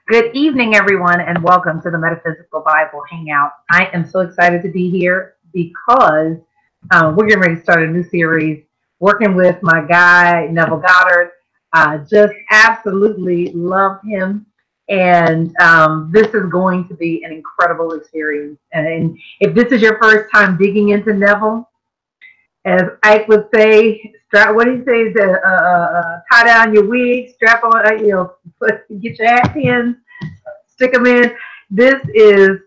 Good evening, everyone, and welcome to the Metaphysical Bible Hangout. I am so excited to be here because we're getting ready to start a new series working with my guy, Neville Goddard. Just absolutely love him. And this is going to be an incredible experience. And if this is your first time digging into Neville, as Ike would say, what do you say? Tie down your wig, strap on, get your hat pins, stick them in. This is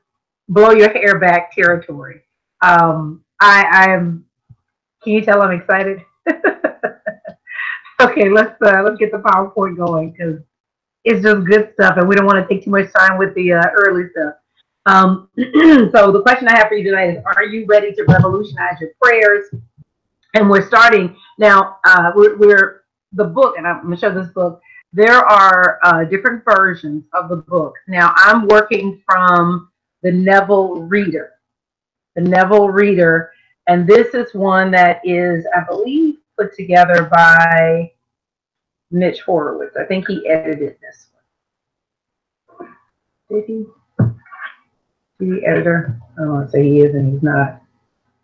blow your hair back territory. I am. Can you tell I'm excited? Okay, let's get the PowerPoint going because it's just good stuff, and we don't want to take too much time with the early stuff. So the question I have for you tonight is: are you ready to revolutionize your prayers? And we're starting now. We're the book, and I'm going to show this book. There are different versions of the book. Now I'm working from the Neville Reader, and this is one that is, I believe, put together by Mitch Horowitz. I think he edited this one. Did he? Is he the editor? I don't want to say he is and he's not.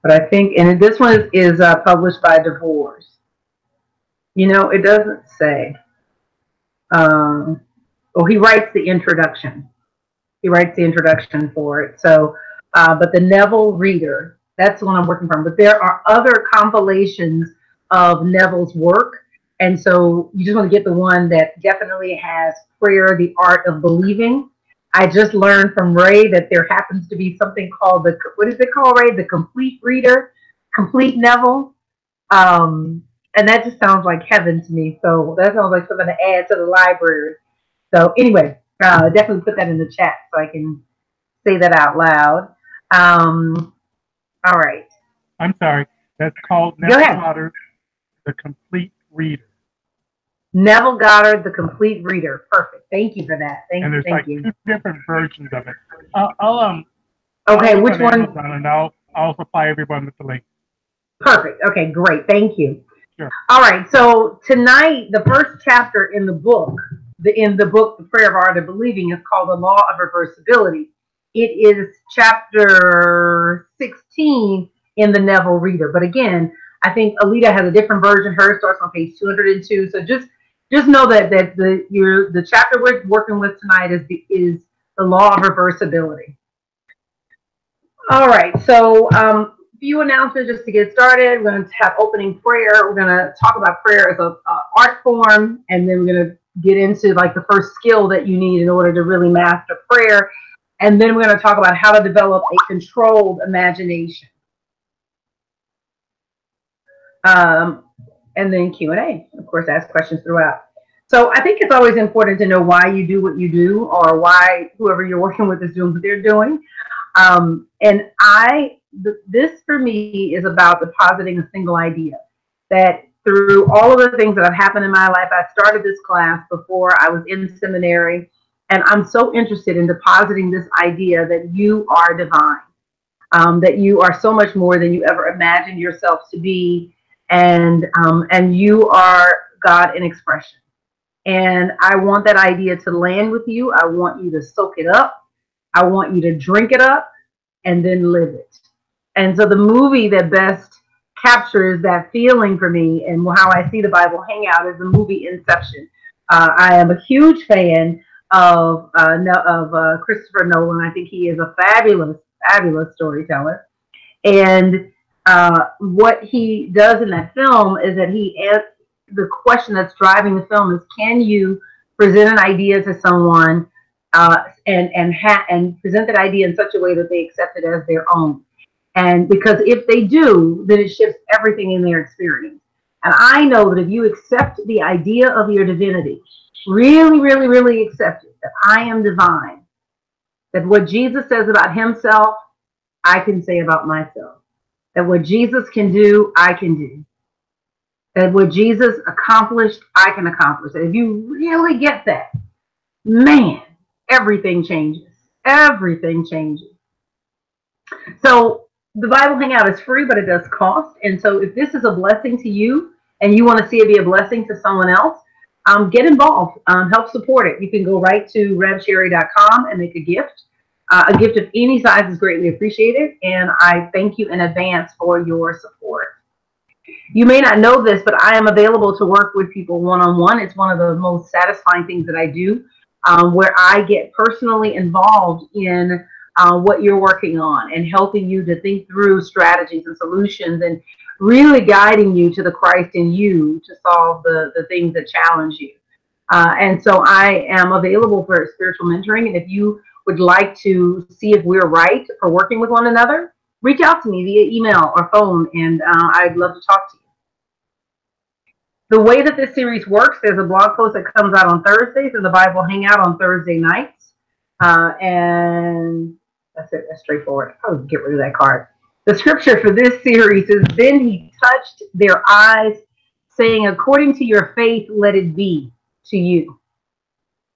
But I think, and this one is published by Divorce. You know, it doesn't say. He writes the introduction. He writes the introduction for it. So, but the Neville Reader, that's the one I'm working from. But there are other compilations of Neville's work. And so you just want to get the one that definitely has prayer, the art of believing. I just learned from Ray that there happens to be something called what is it called, Ray? The Complete Reader, Complete Neville. And that just sounds like heaven to me. So that sounds like something to add to the library. So anyway, definitely put that in the chat so I can say that out loud. All right. I'm sorry. That's called Neville Goddard, The Complete Reader. Neville Goddard, The Complete Reader. Perfect. Thank you for that. Thank you. Two different versions of it. Okay, which one? And I'll supply everyone with the link. Perfect. Okay, great. Thank you. Sure. All right. So tonight, the first chapter in the book, The Prayer of Art of Believing, is called The Law of Reversibility. It is chapter 16 in the Neville Reader. But again, I think Alita has a different version. Hers starts on page 202. So just know that the chapter we're working with tonight is the law of reversibility. All right, so few announcements just to get started. We're going to have opening prayer. We're going to talk about prayer as an art form, and then we're going to get into like the first skill that you need in order to really master prayer. And then we're going to talk about how to develop a controlled imagination. And then Q&A, of course, ask questions throughout. So I think it's always important to know why you do what you do, or why whoever you're working with is doing what they're doing. This for me is about depositing a single idea. That through all of the things that have happened in my life, I started this class before I was in seminary, and I'm so interested in depositing this idea that you are divine, that you are so much more than you ever imagined yourself to be. And you are God in expression. And I want that idea to land with you. I want you to soak it up. I want you to drink it up and then live it. And so the movie that best captures that feeling for me and how I see the Bible Hangout is the movie Inception. I am a huge fan of Christopher Nolan. I think he is a fabulous storyteller. And what he does in that film is that the question that's driving the film is, can you present an idea to someone and present that idea in such a way that they accept it as their own? And because if they do, then it shifts everything in their experience. And I know that if you accept the idea of your divinity, really, really, really accept it, that I am divine, that what Jesus says about himself, I can say about myself. That what Jesus can do, I can do. That what Jesus accomplished, I can accomplish. And if you really get that, man, everything changes. Everything changes. So the Bible Hangout is free, but it does cost. And so if this is a blessing to you and you want to see it be a blessing to someone else, get involved, help support it. You can go right to revsherri.com and make a gift. A gift of any size is greatly appreciated, and I thank you in advance for your support. You may not know this, but I am available to work with people one-on-one. It's one of the most satisfying things that I do, where I get personally involved in what you're working on and helping you to think through strategies and solutions and really guiding you to the Christ in you to solve the things that challenge you. And so I am available for spiritual mentoring. And if you would like to see if we're right for working with one another, reach out to me via email or phone, and I'd love to talk to you. The way that this series works, there's a blog post that comes out on Thursdays and the Bible Hangout on Thursday nights. And that's it. That's straightforward. I'll get rid of that card. The scripture for this series is, "Then he touched their eyes, saying, according to your faith, let it be to you."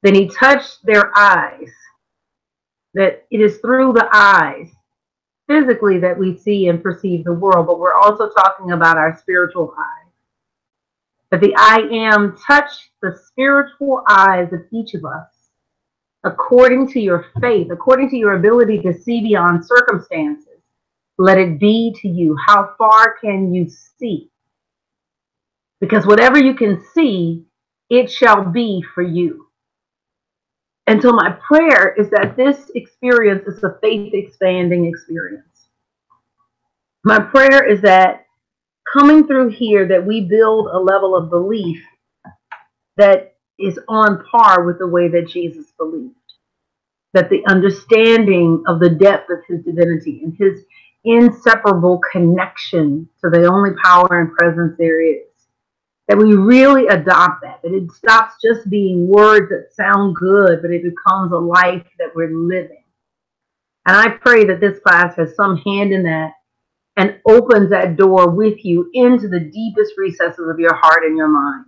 Then he touched their eyes. That it is through the eyes, physically, that we see and perceive the world, but we're also talking about our spiritual eyes. That the I am touched the spiritual eyes of each of us, according to your faith, according to your ability to see beyond circumstances. Let it be to you. How far can you see? Because whatever you can see, it shall be for you. And so my prayer is that this experience is a faith-expanding experience. My prayer is that coming through here, that we build a level of belief that is on par with the way that Jesus believed. That the understanding of the depth of his divinity and his inseparable connection to the only power and presence there is, that we really adopt that it stops just being words that sound good, but it becomes a life that we're living. And I pray that this class has some hand in that and opens that door with you into the deepest recesses of your heart and your mind.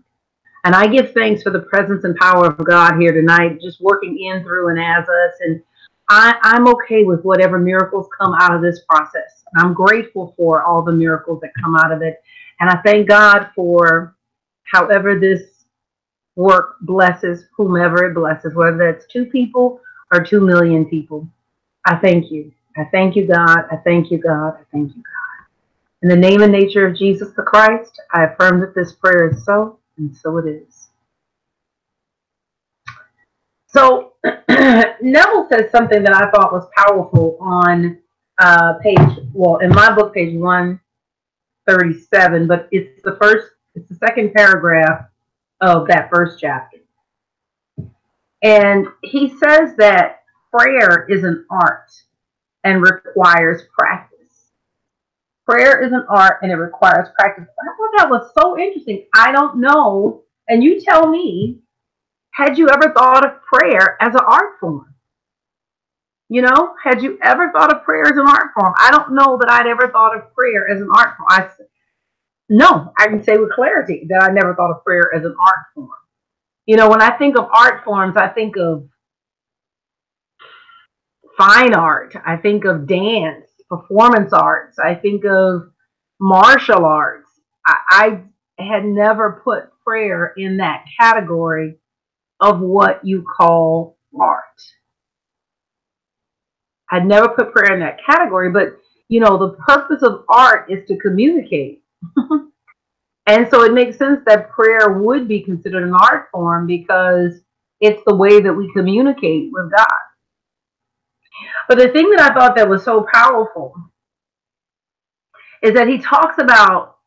And I give thanks for the presence and power of God here tonight, just working in, through, and as us. And I'm okay with whatever miracles come out of this process. And I'm grateful for all the miracles that come out of it. And I thank God for however this work blesses whomever it blesses, whether that's 2 people or 2 million people. I thank you. I thank you, God. I thank you, God. I thank you, God. In the name and nature of Jesus the Christ, I affirm that this prayer is so, and so it is. So Neville says something that I thought was powerful on in my book, page 137, but it's the second paragraph of that first chapter. And he says that prayer is an art and requires practice. Prayer is an art and it requires practice. I thought that was so interesting. I don't know, and you tell me, had you ever thought of prayer as an art form? You know, had you ever thought of prayer as an art form? I don't know that I'd ever thought of prayer as an art form. No, I can say with clarity that I never thought of prayer as an art form. You know, when I think of art forms, I think of fine art. I think of dance, performance arts. I think of martial arts. I had never put prayer in that category of what you call art. I'd never put prayer in that category, but you know, the purpose of art is to communicate. And so it makes sense that prayer would be considered an art form because it's the way that we communicate with God. But the thing that I thought that was so powerful is that he talks about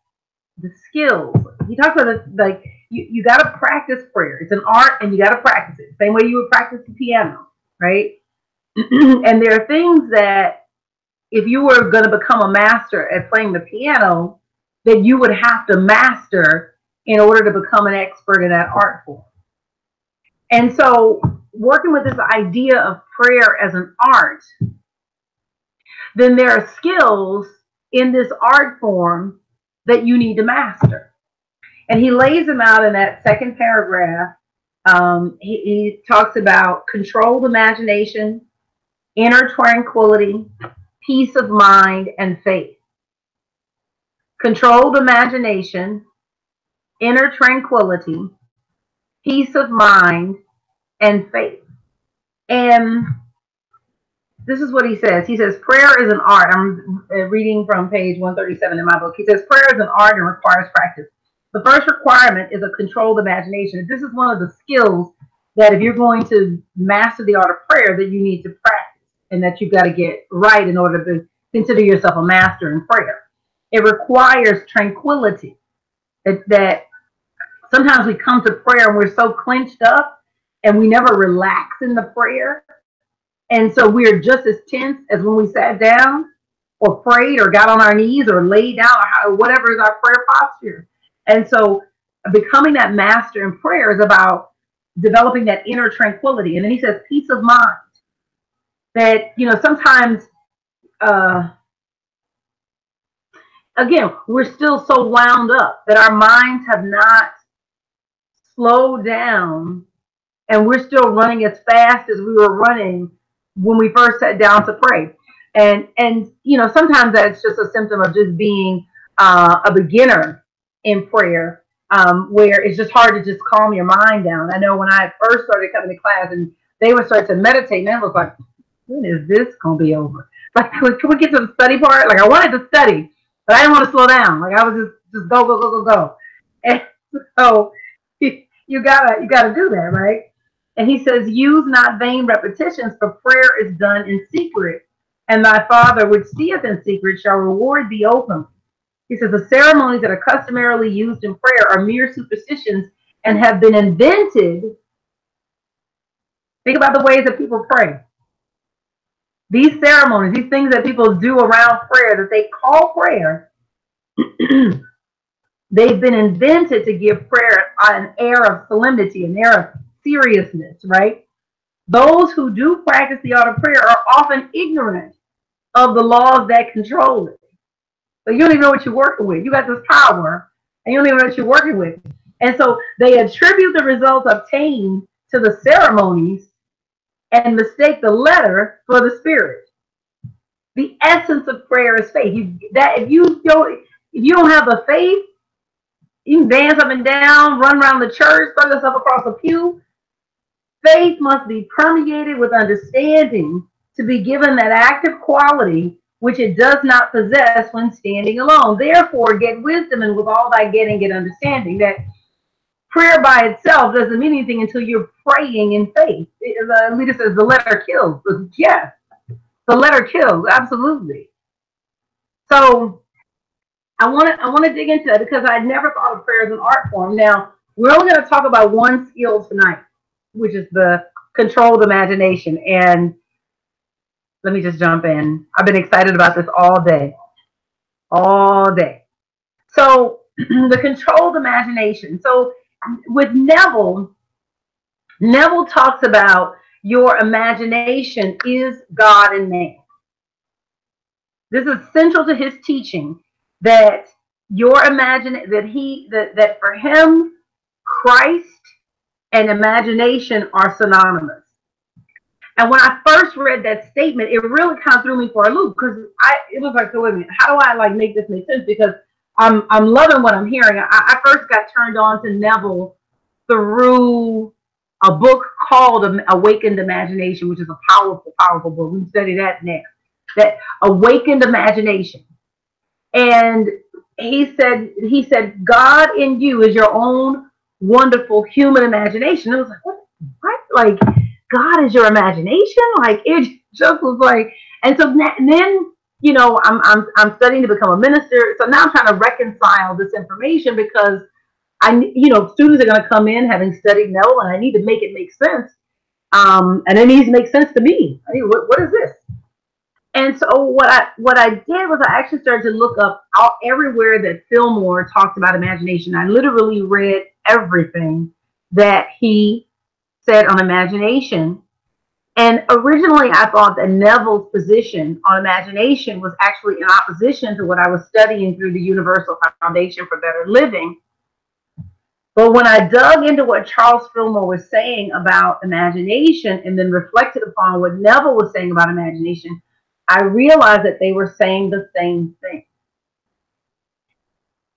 the skills. He talks about like you got to practice prayer. It's an art and you got to practice it. Same way you would practice the piano, right? And there are things that if you were going to become a master at playing the piano, that you would have to master in order to become an expert in that art form. And so working with this idea of prayer as an art, then there are skills in this art form that you need to master. And he lays them out in that second paragraph. He talks about controlled imagination, inner tranquility, peace of mind, and faith. Controlled imagination, inner tranquility, peace of mind, and faith. And this is what he says. He says, prayer is an art. I'm reading from page 137 in my book. He says, prayer is an art and requires practice. The first requirement is a controlled imagination. This is one of the skills that if you're going to master the art of prayer, that you need to practice and that you've got to get right in order to consider yourself a master in prayer. It requires tranquility. That sometimes we come to prayer and we're so clenched up and we never relax in the prayer. And so we're just as tense as when we sat down or prayed or got on our knees or laid down or whatever is our prayer posture. And so becoming that master in prayer is about developing that inner tranquility. And then he says peace of mind. That, sometimes, again, we're still so wound up that our minds have not slowed down and we're still running as fast as we were running when we first sat down to pray. And sometimes that's just a symptom of just being a beginner in prayer, where it's just hard to just calm your mind down. I know when I first started coming to class and they would start to meditate, and I was like, when is this going to be over? Like, can we get to the study part? Like, I wanted to study, but I didn't want to slow down. Like, I was just go. And so you gotta do that, right? And he says, use not vain repetitions, for prayer is done in secret, and thy Father which seeth in secret shall reward thee openly. He says, the ceremonies that are customarily used in prayer are mere superstitions and have been invented. Think about the ways that people pray. These ceremonies, these things that people do around prayer that they call prayer, they've been invented to give prayer an air of solemnity, an air of seriousness, right? Those who do practice the art of prayer are often ignorant of the laws that control it. But you don't even know what you're working with. You got this power, and you don't even know what you're working with. And so they attribute the results obtained to the ceremonies and mistake the letter for the spirit. The essence of prayer is faith. If you don't have the faith, you can dance up and down, run around the church, throw yourself across the pew. Faith must be permeated with understanding to be given that active quality which it does not possess when standing alone. Therefore, get wisdom, and with all thy getting, get understanding. That prayer by itself doesn't mean anything until you're praying in faith. The leader says the letter kills. Yes, the letter kills, absolutely. So I want to dig into that because I never thought of prayer as an art form. Now, we're only going to talk about one skill tonight, which is the controlled imagination. And let me just jump in. I've been excited about this all day. So the controlled imagination. So with Neville talks about your imagination is God and man. This is central to his teaching, that that for him, Christ and imagination are synonymous. And when I first read that statement, it really kind of threw me for a loop, because it was like, so wait a minute, how do I make this make sense? Because I'm loving what I'm hearing. I first got turned on to Neville through a book called Awakened Imagination, which is a powerful, powerful book. We study that next. That Awakened Imagination. And he said, God in you is your own wonderful human imagination. It was like, what? Like, God is your imagination? Like, it just was like, and so then, I'm studying to become a minister. So now I'm trying to reconcile this information, because students are going to come in having studied Neville, and I need to make it make sense. And it needs to make sense to me. I mean, what is this? And so what I did was I actually started to look up everywhere that Fillmore talked about imagination. I literally read everything that he said on imagination. And originally I thought that Neville's position on imagination was actually in opposition to what I was studying through the Universal Foundation for Better Living. But when I dug into what Charles Fillmore was saying about imagination, and then reflected upon what Neville was saying about imagination, I realized that they were saying the same thing.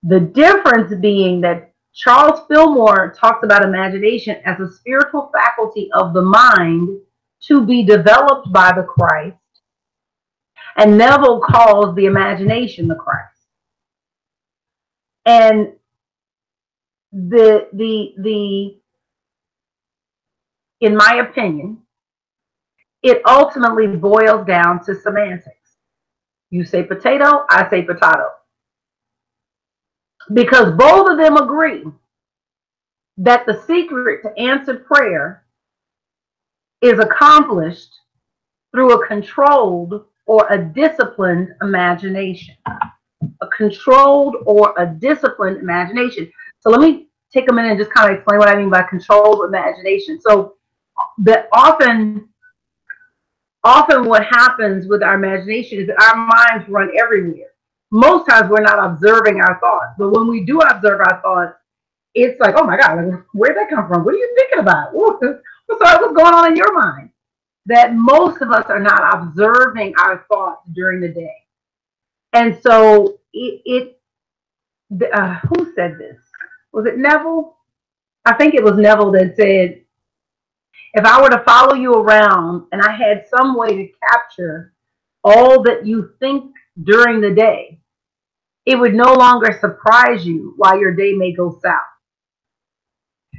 The difference being that Charles Fillmore talks about imagination as a spiritual faculty of the mind to be developed by the Christ. And Neville calls the imagination the Christ. And in my opinion, it ultimately boils down to semantics. You say potato, I say potato. Because both of them agree that the secret to answered prayer is accomplished through a controlled or a disciplined imagination. A controlled or a disciplined imagination. So let me take a minute and just kind of explain what I mean by controlled imagination. So that often what happens with our imagination is that our minds run everywhere. Most times we're not observing our thoughts, but when we do observe our thoughts, it's like, oh my God, where'd that come from? What are you thinking about? What's going on in your mind? That most of us are not observing our thoughts during the day. And so who said this? Was it Neville? I think it was Neville that said, if I were to follow you around and I had some way to capture all that you think during the day, it would no longer surprise you why your day may go south.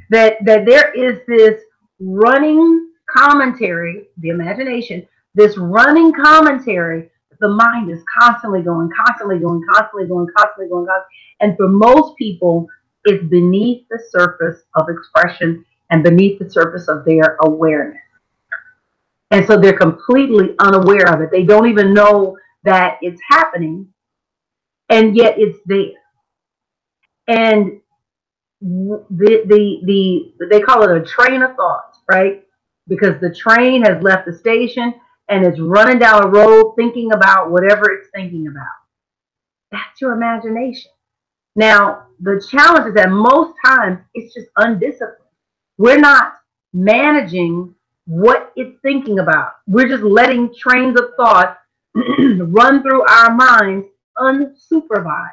That there is this running commentary, the imagination, this running commentary, the mind is constantly going. And for most people, it's beneath the surface of expression and beneath the surface of their awareness. And so they're completely unaware of it. They don't even know that it's happening, and yet it's there. And they call it a train of thought, right? Because the train has left the station and it's running down a road thinking about whatever it's thinking about. That's your imagination. Now, the challenge is that most times it's just undisciplined. We're not managing what it's thinking about. We're just letting trains of thought run through our minds unsupervised.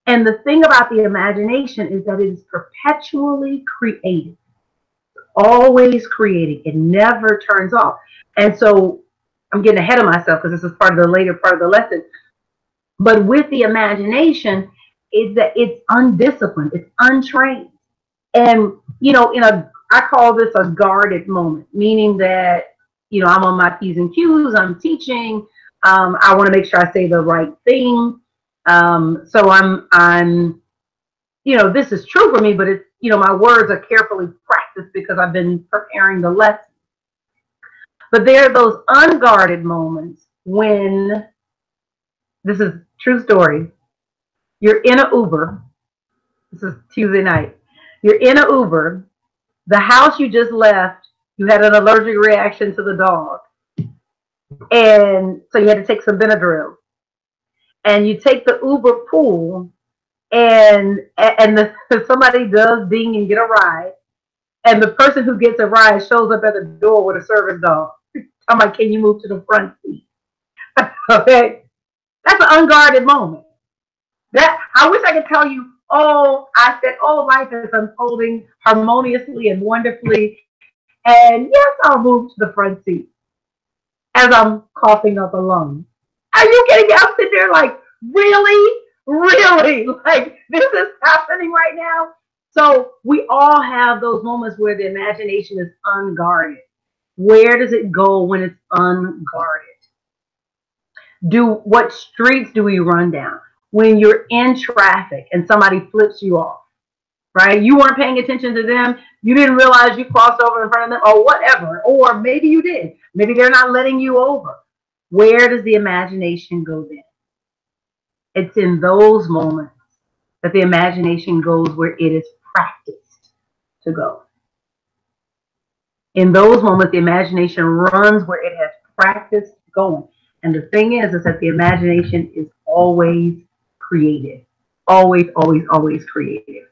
And the thing about the imagination is that it is perpetually creative, always creating. It never turns off. And so I'm getting ahead of myself because this is part of the later part of the lesson. But with the imagination, is that it's undisciplined, it's untrained. And, you know, I call this a guarded moment, meaning that, you know, I'm on my P's and Q's, I'm teaching, I want to make sure I say the right thing. So I'm, you know, this is true for me, but it's, you know, my words are carefully practiced because I've been preparing the lesson. But there are those unguarded moments when, this is true story, you're in an Uber, this is Tuesday night, you're in an Uber, the house you just left, you had an allergic reaction to the dog, and so you had to take some Benadryl, and you take the Uber pool, and somebody does ding and get a ride, and the person who gets a ride shows up at the door with a service dog. I'm like, can you move to the front seat? Okay, that's an unguarded moment. That I wish I could tell you, life is unfolding harmoniously and wonderfully, and yes, I'll move to the front seat as I'm coughing up a lung. Are you kidding me? I'm sitting there like, really? Like, this is happening right now? So we all have those moments where the imagination is unguarded. Where does it go when it's unguarded? What streets do we run down? When you're in traffic and somebody flips you off, right? You weren't paying attention to them. You didn't realize you crossed over in front of them or whatever. Or maybe you did. Maybe they're not letting you over. Where does the imagination go then? It's in those moments that the imagination goes where it is practiced to go. In those moments, the imagination runs where it has practiced going. And the thing is that the imagination is always creative. Always, always, always creative.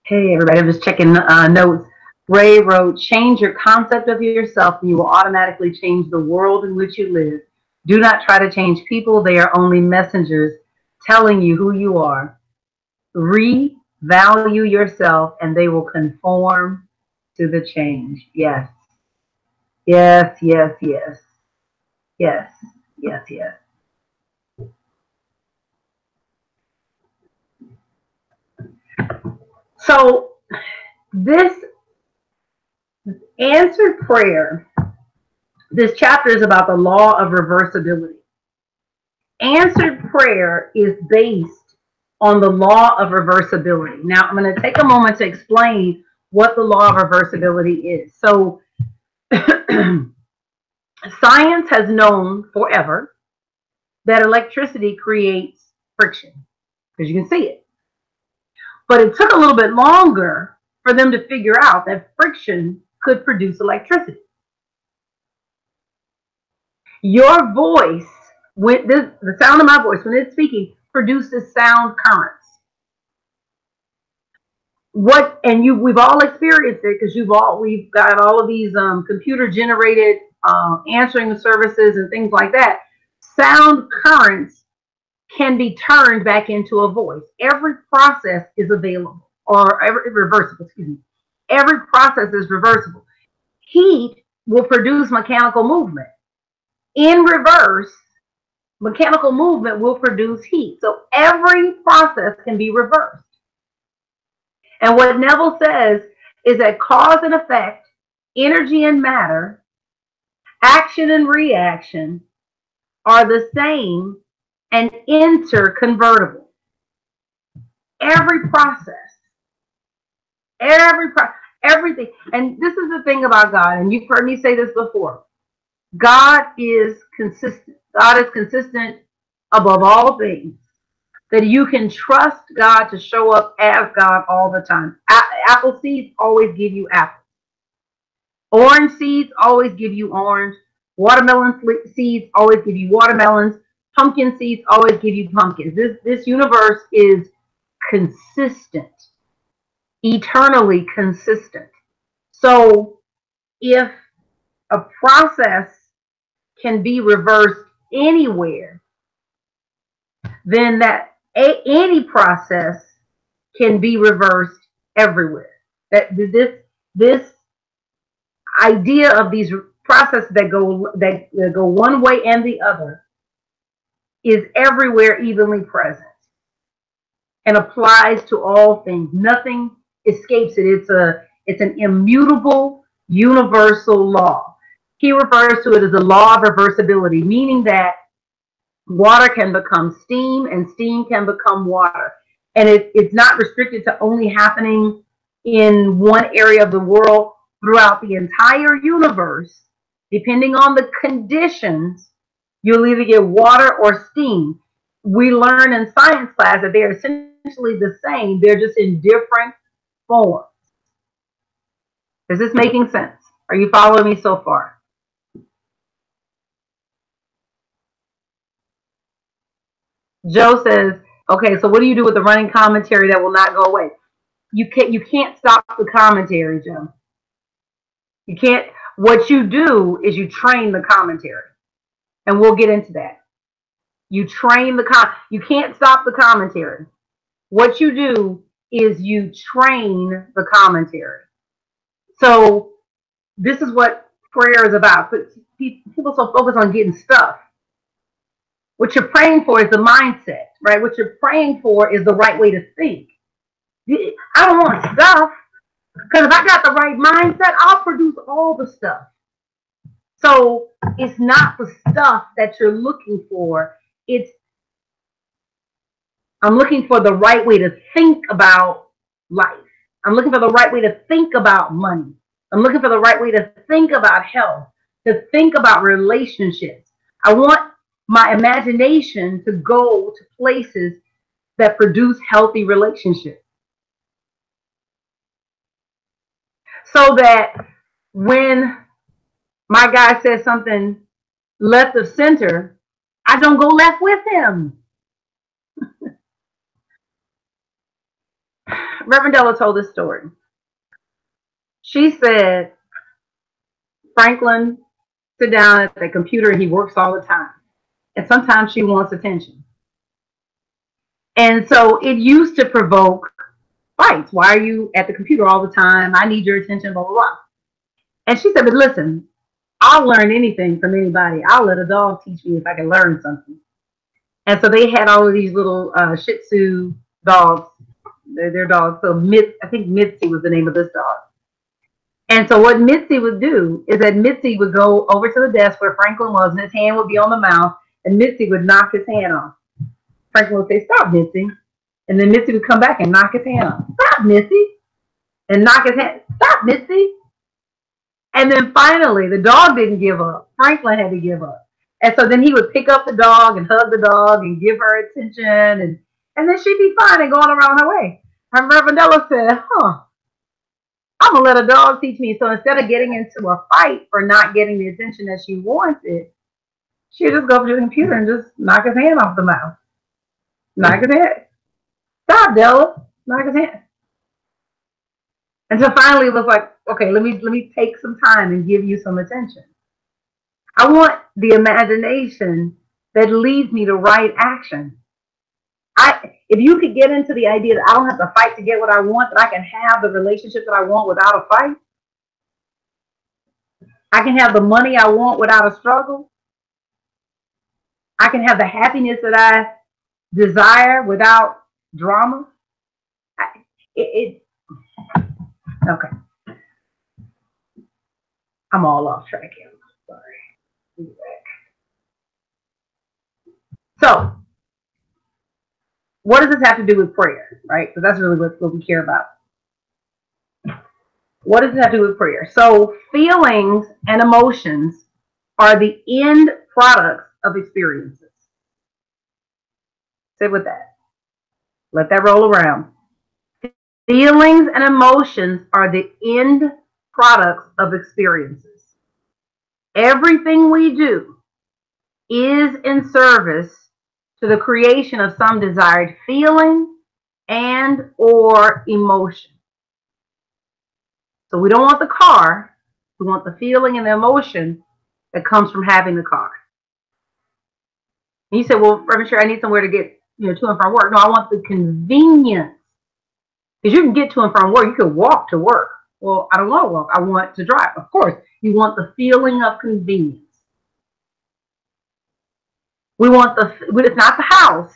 Hey, everybody, I'm just checking notes. Ray wrote, change your concept of yourself and you will automatically change the world in which you live. Do not try to change people. They are only messengers telling you who you are. Revalue yourself and they will conform to the change. Yes. Yes, yes, yes. Yes, yes, yes. So this answered prayer, this chapter is about the law of reversibility. Answered prayer is based on the law of reversibility. Now, I'm going to take a moment to explain what the law of reversibility is. So, science has known forever that electricity creates friction, because you can see it. But it took a little bit longer for them to figure out that friction could produce electricity. Your voice, the sound of my voice, when it's speaking, produces sound currents. We've all experienced it because we've got all of these computer generated answering services and things like that. Sound currents can be turned back into a voice. Every process is available, or reversible, excuse me. Every process is reversible. Heat will produce mechanical movement. In reverse, mechanical movement will produce heat. So every process can be reversed. And what Neville says is that cause and effect, energy and matter, action and reaction are the same and interconvertible. Every process, everything. And this is the thing about God, and you've heard me say this before. God is consistent. God is consistent above all things. That you can trust God to show up as God all the time. Apple seeds always give you apples. Orange seeds always give you orange. Watermelon seeds always give you watermelons. Pumpkin seeds always give you pumpkins. This universe is consistent, eternally consistent. So if a process can be reversed anywhere, then that any process can be reversed everywhere. That this idea of these processes that go one way and the other is everywhere evenly present and applies to all things. Nothing escapes it. It's an immutable universal law. He refers to it as the law of reversibility, meaning that water can become steam and steam can become water. And it's not restricted to only happening in one area of the world. Throughout the entire universe, depending on the conditions, you'll either get water or steam. We learn in science class that they're essentially the same. They're just in different forms. Is this making sense? Are you following me so far? Joe says, okay, so what do you do with the running commentary that will not go away? You can't stop the commentary, Joe. You can't. What you do is you train the commentary, and we'll get into that. You train you can't stop the commentary. What you do is you train the commentary. So this is what prayer is about. But people so focused on getting stuff. What you're praying for is the mindset, right? What you're praying for is the right way to think. I don't want stuff, because if I got the right mindset, I'll produce all the stuff. So it's not the stuff that you're looking for. I'm looking for the right way to think about life. I'm looking for the right way to think about money. I'm looking for the right way to think about health, to think about relationships. I want my imagination to go to places that produce healthy relationships. So that when my guy says something left of center, I don't go left with him. Reverend Della told this story. She said, Franklin sit down at the computer and he works all the time. and sometimes she wants attention. And so it used to provoke fights. Why are you at the computer all the time? I need your attention, blah, blah, blah. And she said, but listen, I'll learn anything from anybody. I'll let a dog teach me if I can learn something. And so they had all of these little Shih Tzu dogs. They're dogs. So I think Mitzi was the name of this dog. And so what Mitzi would do is that Mitzi would go over to the desk where Franklin was, and his hand would be on the mouse, and Mitzi would knock his hand off. Franklin would say, stop, Mitzi. And then Mitzi would come back and knock his hand off. Stop, Mitzi. And knock his hand. Stop, Mitzi. And then finally, the dog didn't give up. Franklin had to give up. And so then he would pick up the dog and hug the dog and give her attention. And then she'd be fine and going around her way. And Reverend Ella said, I'm going to let a dog teach me. So instead of getting into a fight for not getting the attention that she wanted, she'd just go up to the computer and just knock his hand off the mouse. Knock his head. Stop, Della. Knock his hand. Until finally it was like, okay, let me take some time and give you some attention. I want the imagination that leads me to right action. If you could get into the idea that I don't have to fight to get what I want, that I can have the relationship that I want without a fight. I can have the money I want without a struggle. I can have the happiness that I desire without drama. Okay. I'm all off track here. Sorry. So, what does this have to do with prayer, right? Because that's really what we care about. What does it have to do with prayer? So, feelings and emotions are the end products of experiences. Sit with that. Let that roll around. Feelings and emotions are the end products of experiences. Everything we do is in service to the creation of some desired feeling and or emotion. So we don't want the car, we want the feeling and the emotion that comes from having the car. And you said, well, Reverend Sherri, I need somewhere to get to and from work. No, I want the convenience. Because you can get to and from work. You can walk to work. Well, I don't want to walk. I want to drive. Of course, you want the feeling of convenience. We want it's not the house.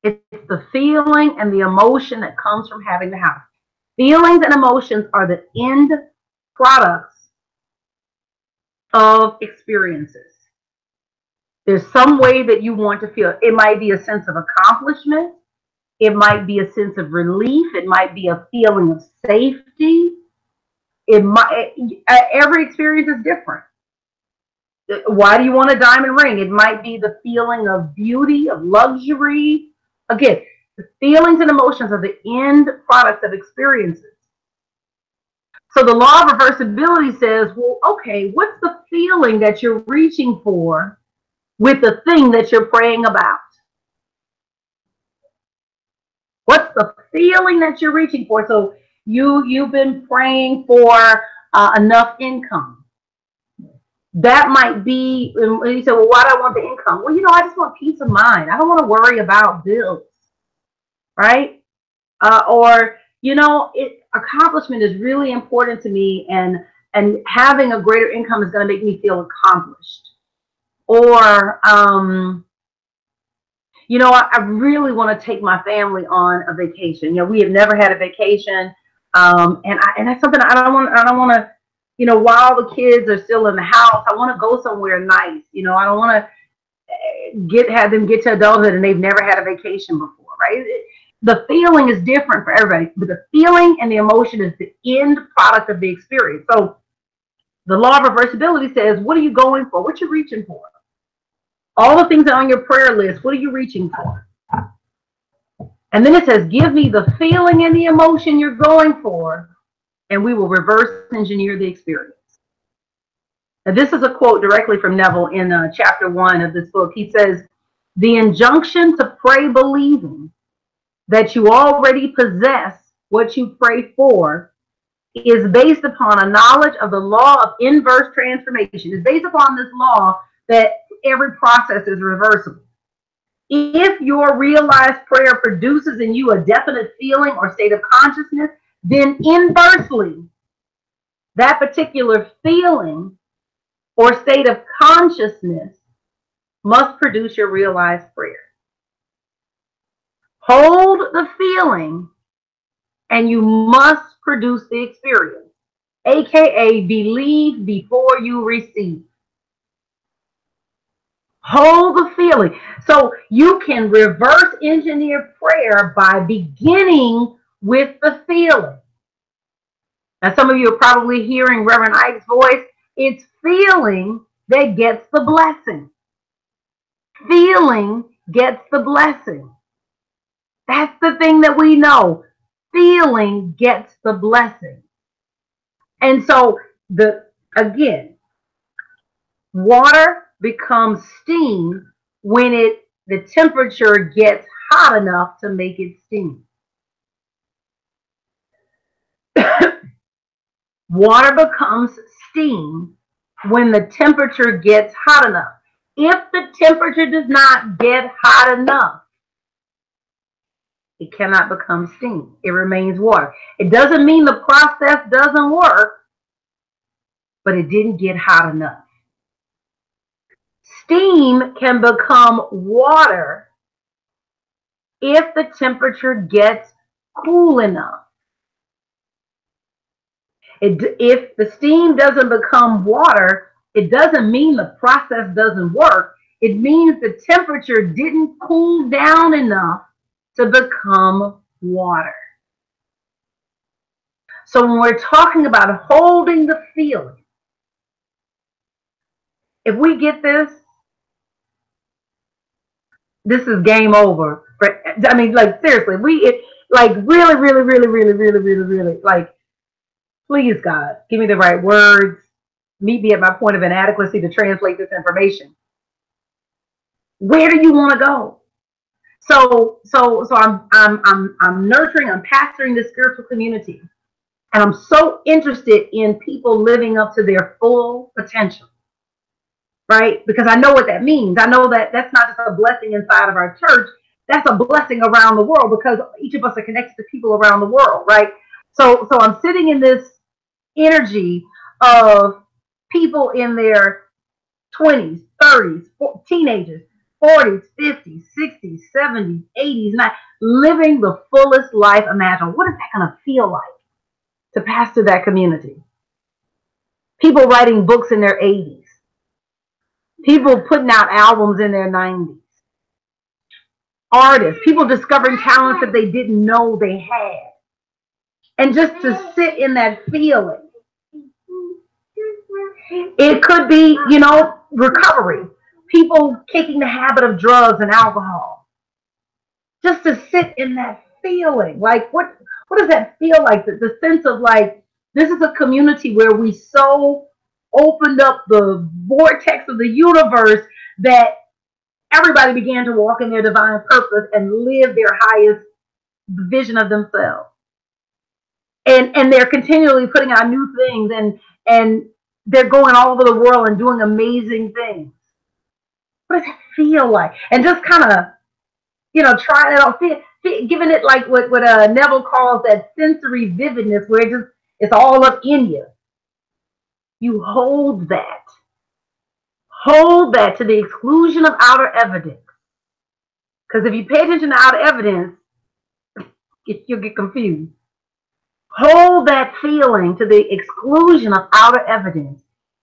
It's the feeling and the emotion that comes from having the house. Feelings and emotions are the end products of experiences. There's some way that you want to feel. It might be a sense of accomplishment. It might be a sense of relief. It might be a feeling of safety. Every experience is different. Why do you want a diamond ring? It might be the feeling of beauty, of luxury. Again, the feelings and emotions are the end products of experiences. So the law of reversibility says, well, okay, what's the feeling that you're reaching for with the thing that you're praying about? What's the feeling that you're reaching for? So you've been praying for enough income. That might be, and you say, well, why do I want the income? Well, I just want peace of mind. I don't want to worry about bills, right? Accomplishment is really important to me, and having a greater income is going to make me feel accomplished. Or, I really want to take my family on a vacation. We have never had a vacation, and that's something I don't want to. While the kids are still in the house, I want to go somewhere nice. I don't want to have them get to adulthood and they've never had a vacation before, right? The feeling is different for everybody, but the feeling and the emotion is the end product of the experience. So the law of reversibility says, what are you going for? What you reaching for? All the things that are on your prayer list, what are you reaching for? And then it says, give me the feeling and the emotion you're going for, and we will reverse engineer the experience. Now, this is a quote directly from Neville in chapter 1 of this book. He says, the injunction to pray believing that you already possess what you pray for is based upon a knowledge of the law of inverse transformation. It's based upon this law that every process is reversible. If your realized prayer produces in you a definite feeling or state of consciousness, then inversely, that particular feeling or state of consciousness must produce your realized prayer. Hold the feeling and you must produce the experience, aka believe before you receive. Hold the feeling. So you can reverse engineer prayer by beginning with the feeling. Now, some of you are probably hearing Reverend Ike's voice. It's feeling that gets the blessing. Feeling gets the blessing. That's the thing that we know. Feeling gets the blessing. And so, again, water becomes steam when the temperature gets hot enough to make it steam. Water becomes steam when the temperature gets hot enough. If the temperature does not get hot enough, it cannot become steam. It remains water. It doesn't mean the process doesn't work, but it didn't get hot enough. Steam can become water if the temperature gets cool enough. If the steam doesn't become water, it doesn't mean the process doesn't work. It means the temperature didn't cool down enough to become water. So when we're talking about holding the feeling, if we get this is game over. I mean, like, seriously, really, like, please, God, give me the right words. Meet me at my point of inadequacy to translate this information. Where do you want to go? So I'm nurturing, I'm pastoring this spiritual community, and I'm so interested in people living up to their full potential, right? Because I know what that means. I know that that's not just a blessing inside of our church. That's a blessing around the world because each of us are connected to people around the world, right? So I'm sitting in this energy of people in their 20s, 30s, teenagers, 40s, 50s, 60s, 70s, 80s, 90s, living the fullest life imaginable. What is that going to feel like to pastor that community? People writing books in their 80s. People putting out albums in their 90s. Artists, people discovering talents that they didn't know they had. And just to sit in that feeling. It could be, recovery. People kicking the habit of drugs and alcohol. Just to sit in that feeling. Like, what does that feel like? The sense of, like, this is a community where we so opened up the vortex of the universe that everybody began to walk in their divine purpose and live their highest vision of themselves. And they're continually putting out new things, and they're going all over the world and doing amazing things. What does it feel like? And just kind of, trying it out, giving it like what Neville calls that sensory vividness, where it's all up in you. You hold that. Hold that to the exclusion of outer evidence. Because if you pay attention to outer evidence, you'll get confused. Hold that feeling to the exclusion of outer evidence.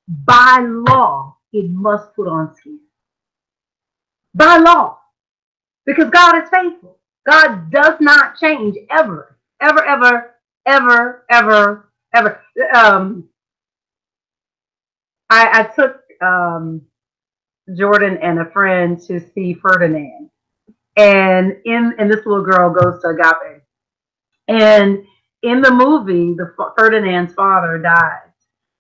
By law, it must put on skin. By law. Because God is faithful. God does not change ever. Ever, ever, ever, ever, ever. I took Jordan and a friend to see Ferdinand. And this little girl goes to Agape. And in the movie, Ferdinand's father died.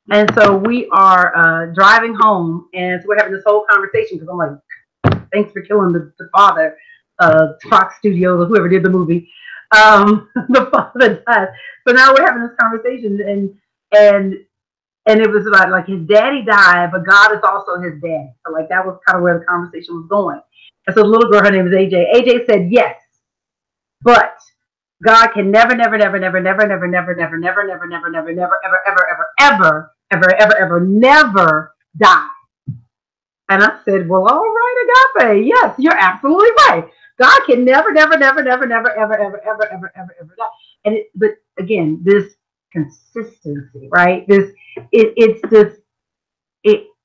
And so we are driving home, and so we're having this whole conversation because I'm like, thanks for killing the father, Fox Studios, or whoever did the movie. The father died. So now we're having this conversation, And it was about like his daddy died, but God is also his daddy. So like that was kind of where the conversation was going. And so the little girl, her name is AJ. AJ said yes, but God can never, never, never, never, never, never, never, never, never, never, never, never, never, ever, ever, ever, ever, ever, ever, ever, never die. And I said, well, all right, Agape. Yes, you're absolutely right. God can never, never, never, never, never, ever, ever, ever, ever, ever, ever die. And but again, this consistency, right?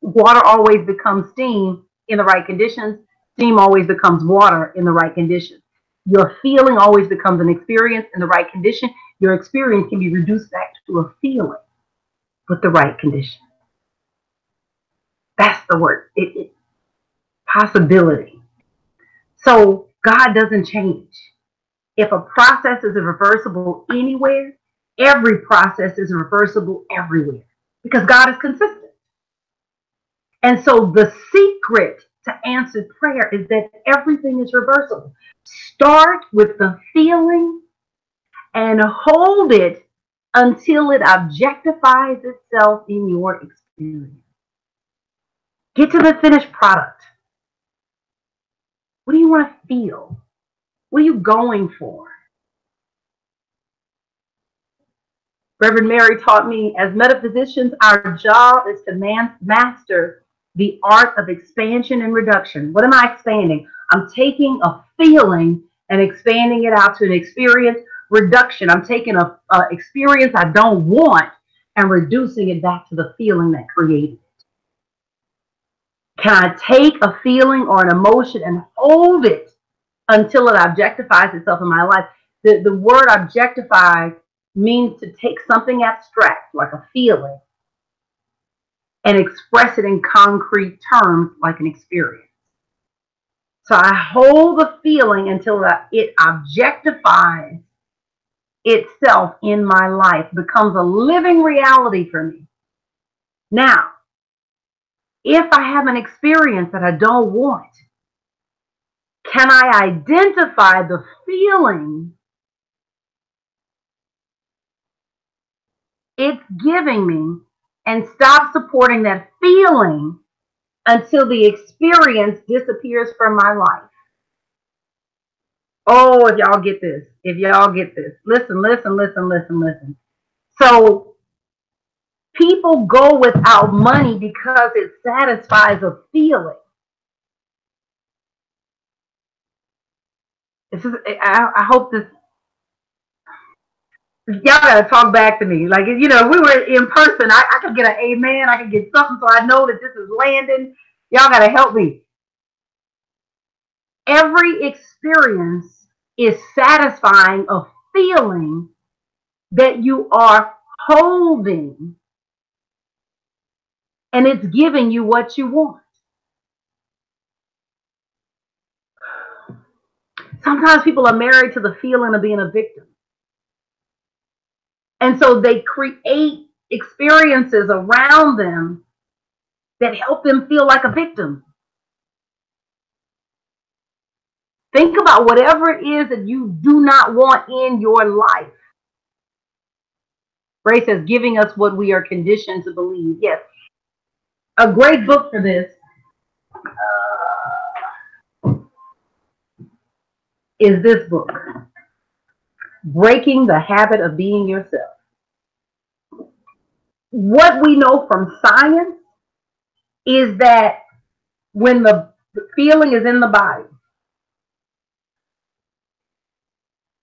Water always becomes steam in the right conditions. Steam always becomes water in the right conditions. Your feeling always becomes an experience in the right condition. Your experience can be reduced back to a feeling with the right condition. That's the word. Possibility. So God doesn't change. If a process is reversible anywhere, every process is reversible everywhere because God is consistent. And so the secret to answered prayer is that everything is reversible. Start with the feeling and hold it until it objectifies itself in your experience. Get to the finished product. What do you want to feel? What are you going for? Reverend Mary taught me, as metaphysicians, our job is to master the art of expansion and reduction. What am I expanding? I'm taking a feeling and expanding it out to an experience. Reduction, I'm taking an experience I don't want and reducing it back to the feeling that created it. Can I take a feeling or an emotion and hold it until it objectifies itself in my life? The word objectify means to take something abstract, like a feeling, and express it in concrete terms, like an experience. So I hold the feeling until it objectifies itself in my life, becomes a living reality for me. Now, if I have an experience that I don't want, can I identify the feeling it's giving me and stop supporting that feeling until the experience disappears from my life? Oh, if y'all get this, listen. So people go without money because it satisfies a feeling. I hope this, y'all gotta talk back to me. Like, you know, we were in person, I could get an amen, I could get something so I know that this is landing. Y'all gotta help me. Every experience is satisfying a feeling that you are holding, and it's giving you what you want. Sometimes people are married to the feeling of being a victim. And so they create experiences around them that help them feel like a victim. Think about whatever it is that you do not want in your life. Ray says, giving us what we are conditioned to believe. Yes. A great book for this is this book, Breaking the Habit of Being Yourself. What we know from science is that when the feeling is in the body,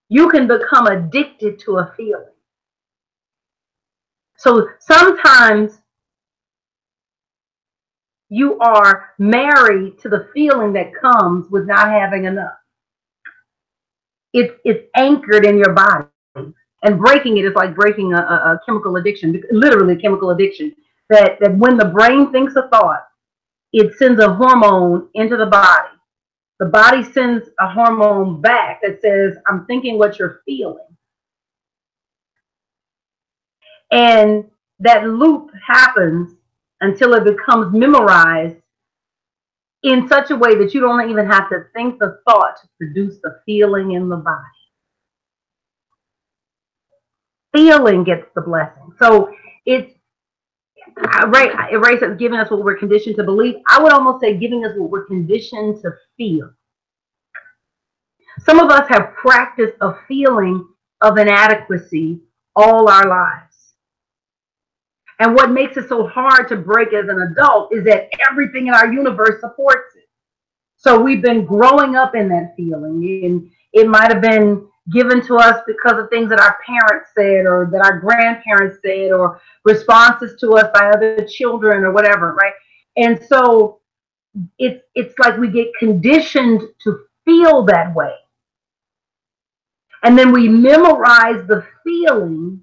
you can become addicted to a feeling. So sometimes you are married to the feeling that comes with not having enough. It's anchored in your body. And breaking it is like breaking a chemical addiction, literally a chemical addiction, that when the brain thinks a thought, it sends a hormone into the body. The body sends a hormone back that says, I'm thinking what you're feeling. And that loop happens until it becomes memorized in such a way that you don't even have to think the thought to produce the feeling in the body. Feeling gets the blessing. So it's Ray says giving us what we're conditioned to believe. I would almost say giving us what we're conditioned to feel. Some of us have practiced a feeling of inadequacy all our lives. And what makes it so hard to break as an adult is that everything in our universe supports it. So we've been growing up in that feeling, and it might have been given to us because of things that our parents said or that our grandparents said or responses to us by other children or whatever, right? And so it's like we get conditioned to feel that way. And then we memorize the feeling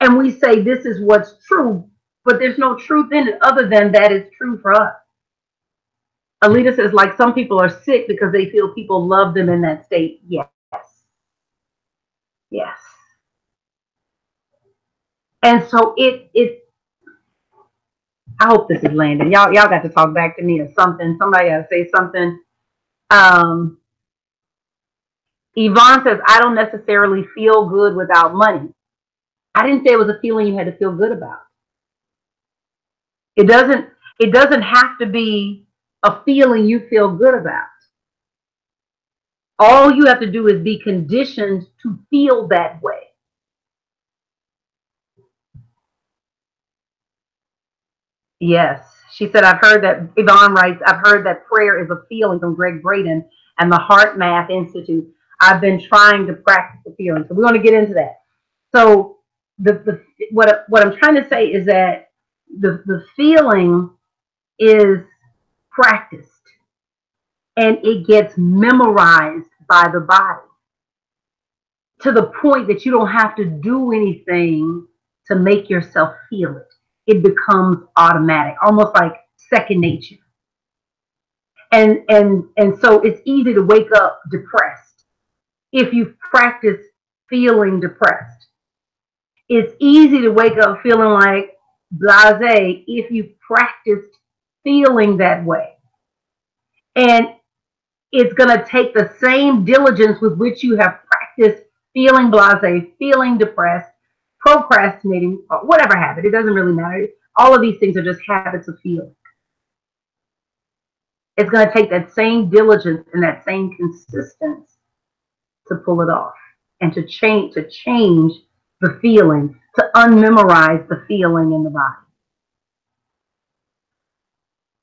and we say this is what's true, but there's no truth in it other than that it's true for us. Alita says, like, some people are sick because they feel people love them in that state. Yes. Yes. And so I hope this is landing. Y'all got to talk back to me or something. Somebody got to say something. Yvonne says, I don't necessarily feel good without money. I didn't say it was a feeling you had to feel good about. It doesn't have to be a feeling you feel good about. All you have to do is be conditioned to feel that way. Yes. She said, I've heard that, Yvonne writes, I've heard that prayer is a feeling from Greg Braden and the Heart Math Institute. I've been trying to practice the feeling. So we're going to get into that. So what I'm trying to say is that the feeling is practiced and it gets memorized by the body to the point that you don't have to do anything to make yourself feel it. It becomes automatic, almost like second nature. And so it's easy to wake up depressed if you've practiced feeling depressed. It's easy to wake up feeling like blasé if you've practiced feeling that way. And it's going to take the same diligence with which you have practiced feeling blasé, feeling depressed, procrastinating, whatever habit. It doesn't really matter. All of these things are just habits of feeling. It's going to take that same diligence and that same consistence to pull it off and to change the feeling, to unmemorize the feeling in the body.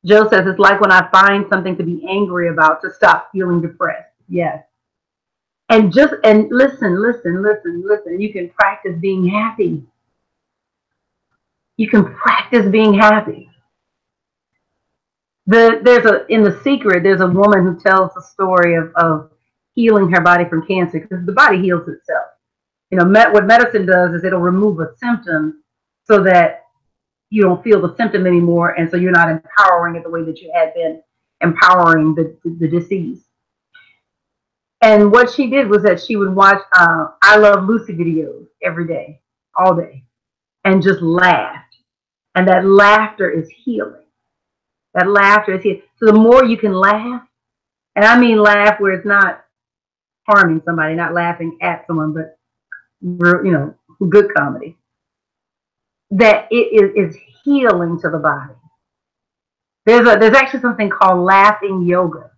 Joe says, it's like when I find something to be angry about to stop feeling depressed. Yes. And listen. You can practice being happy. You can practice being happy. In The Secret, there's a woman who tells the story of healing her body from cancer, because the body heals itself. What medicine does is it'll remove a symptom so that you don't feel the symptom anymore, and so you're not empowering it the way that you had been empowering the disease. And what she did was that she would watch I Love Lucy videos every day, all day, and just laughed. And that laughter is healing. That laughter is healing. So the more you can laugh, and I mean laugh where it's not harming somebody, not laughing at someone, but good comedy, that it is healing to the body. There's actually something called laughing yoga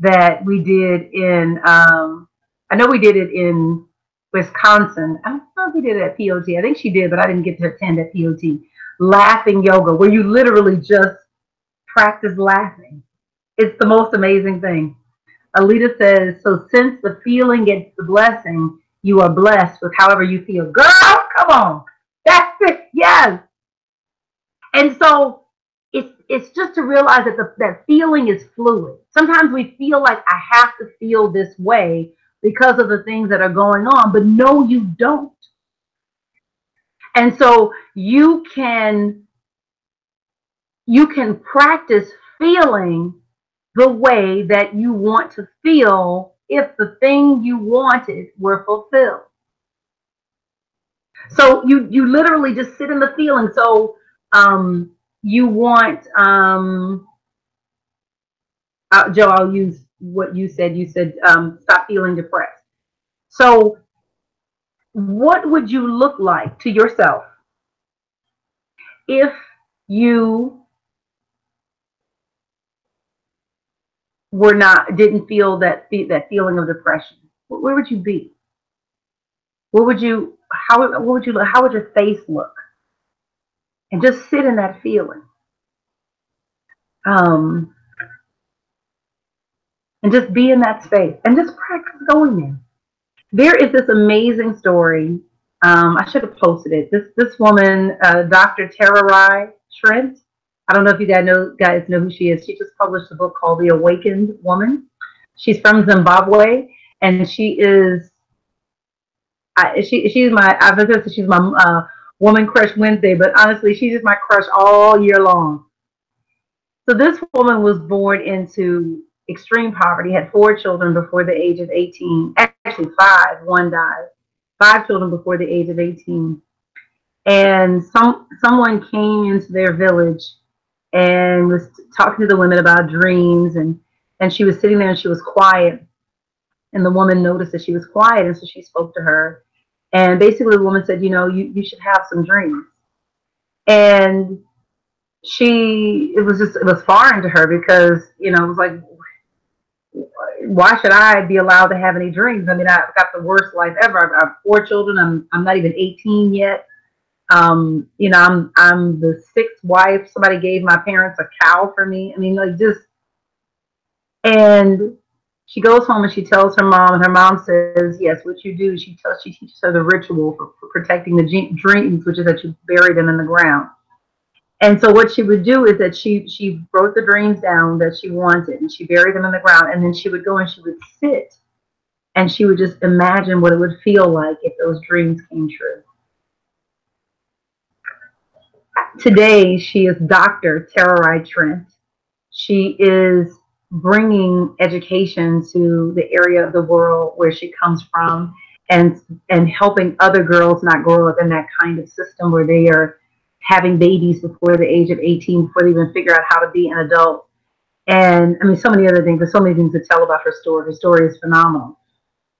that we did in, I know we did it in Wisconsin. I don't know if we did it at POT. I think she did, but I didn't get to attend at POT. Laughing yoga, where you literally just practice laughing. It's the most amazing thing. Alita says, so since the feeling gets the blessing, you are blessed with however you feel. Girl, come on. That's it. Yes. And so it's just to realize that that feeling is fluid. Sometimes we feel like I have to feel this way because of the things that are going on, but no, you don't. And so you can practice feeling the way that you want to feel if the thing you wanted were fulfilled. So you literally just sit in the feeling. So you want, Joe, I'll use what you said. You said stop feeling depressed. So what would you look like to yourself if you didn't feel that feeling of depression? Where would you be? What would you, what would you, how would your face look? And just sit in that feeling. And just be in that space and just practice going there. There is this amazing story. I should have posted it. This woman, Dr. Tararai Trent. I don't know if you guys know who she is. She just published a book called The Awakened Woman. She's from Zimbabwe, and she is she's my, I was going to say she's my woman crush Wednesday, but honestly, she's just my crush all year long. So this woman was born into extreme poverty, had 4 children before the age of 18. Actually 5, one died. 5 children before the age of 18. And someone came into their village and was talking to the women about dreams, and she was sitting there and she was quiet. And the woman noticed that she was quiet, and so she spoke to her. And basically the woman said, you should have some dreams. And it was foreign to her because, it was like, why should I be allowed to have any dreams? I mean, I've got the worst life ever. I have 4 children. I'm not even 18 yet. I'm the 6th wife. Somebody gave my parents a cow for me. I mean, like, just, and she goes home and she tells her mom, and her mom says, yes, what you do, she teaches her the ritual for protecting the dreams, which is that you bury them in the ground. And so what she would do is that she wrote the dreams down that she wanted, and she buried them in the ground, and then she would go and she would sit, and she would just imagine what it would feel like if those dreams came true. Today, she is Dr. Tararai Trent. She is bringing education to the area of the world where she comes from, and helping other girls not grow up in that kind of system where they are having babies before the age of 18 before they even figure out how to be an adult. And I mean, so many other things. There's so many things to tell about her story. Her story is phenomenal.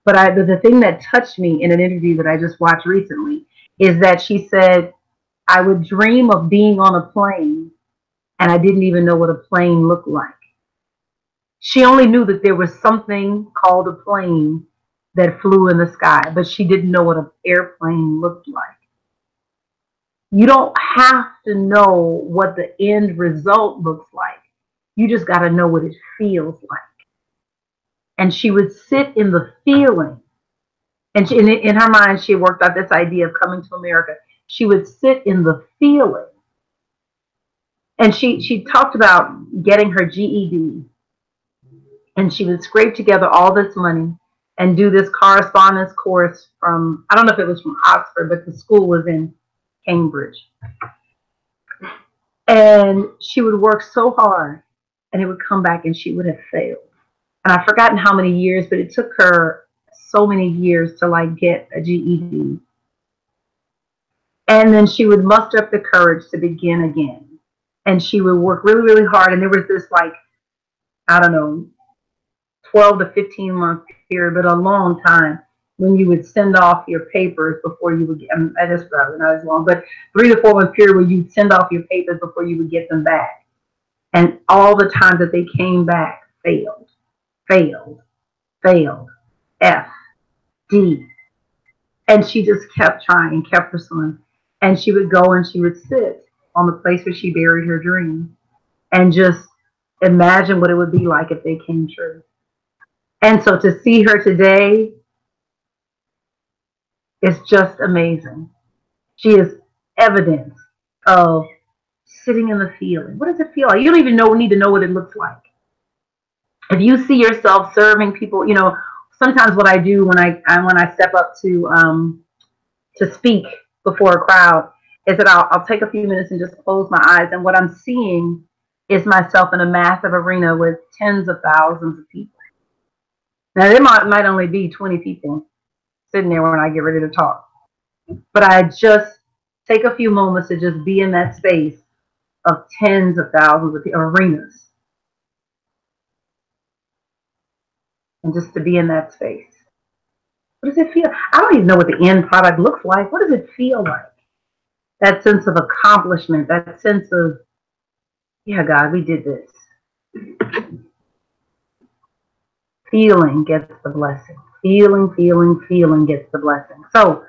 But the thing that touched me in an interview that I just watched recently is that she said, I would dream of being on a plane, and I didn't even know what a plane looked like. She only knew that there was something called a plane that flew in the sky, but she didn't know what an airplane looked like. You don't have to know what the end result looks like. You just got to know what it feels like. And she would sit in the feeling. And in her mind, she worked out this idea of coming to America. She would sit in the feeling. And she talked about getting her GED. And she would scrape together all this money and do this correspondence course from, I don't know if it was from Oxford, but the school was in Cambridge. And she would work so hard, and it would come back and she would have failed. And I've forgotten how many years, but it took her so many years to like get a GED. And then she would muster up the courage to begin again. And she would work really, really hard. And there was this, like, I don't know, 12 to 15 month period, but a long time, when you would send off your papers before you would get, I just probably not as long, but 3 to 4 month period where you'd send off your papers before you would get them back. And all the times that they came back, failed, F, D. And she just kept trying, kept pursuing. And she would go and she would sit on the place where she buried her dreams and just imagine what it would be like if they came true. And so to see her today is just amazing. She is evidence of sitting in the feeling. What does it feel like? You don't even need to know what it looks like. If you see yourself serving people, sometimes what I do when I step up to speak before a crowd is that I'll take a few minutes and just close my eyes, and what I'm seeing is myself in a massive arena with tens of thousands of people. Now, there might only be 20 people sitting there when I get ready to talk, but I just take a few moments to just be in that space of tens of thousands of arenas, and just to be in that space. What does it feel? I don't even know what the end product looks like. What does it feel like? that sense of accomplishment, that sense of, yeah, God, we did this. Feeling gets the blessing. Feeling gets the blessing. So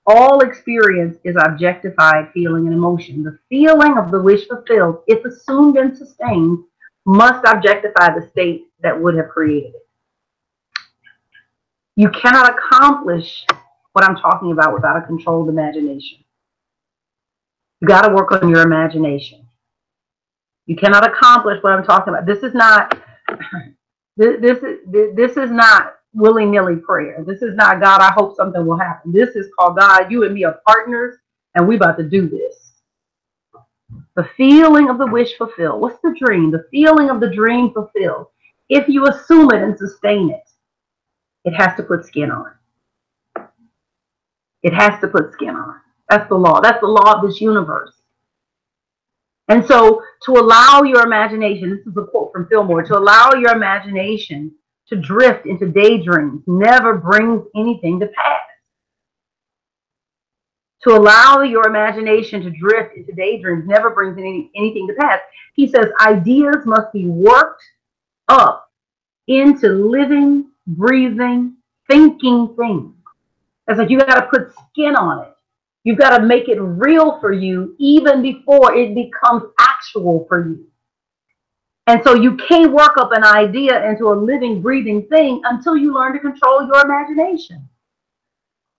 all experience is objectified feeling and emotion. The feeling of the wish fulfilled, if assumed and sustained, must objectify the state that would have created it. You cannot accomplish what I'm talking about without a controlled imagination. You got to work on your imagination. You cannot accomplish what I'm talking about. This is not willy-nilly prayer. This is not, God, I hope something will happen. This is called, God, you and me are partners, and we about to do this. The feeling of the wish fulfilled. What's the dream? The feeling of the dream fulfilled. If you assume it and sustain it, it has to put skin on. It has to put skin on. That's the law. That's the law of this universe. And so to allow your imagination, this is a quote from Fillmore, to allow your imagination to drift into daydreams never brings anything to pass. To allow your imagination to drift into daydreams never brings anything to pass. He says ideas must be worked up into living, breathing, thinking things. It's like you got to put skin on it. You've got to make it real for you even before it becomes actual for you. And so you can't work up an idea into a living, breathing thing until you learn to control your imagination.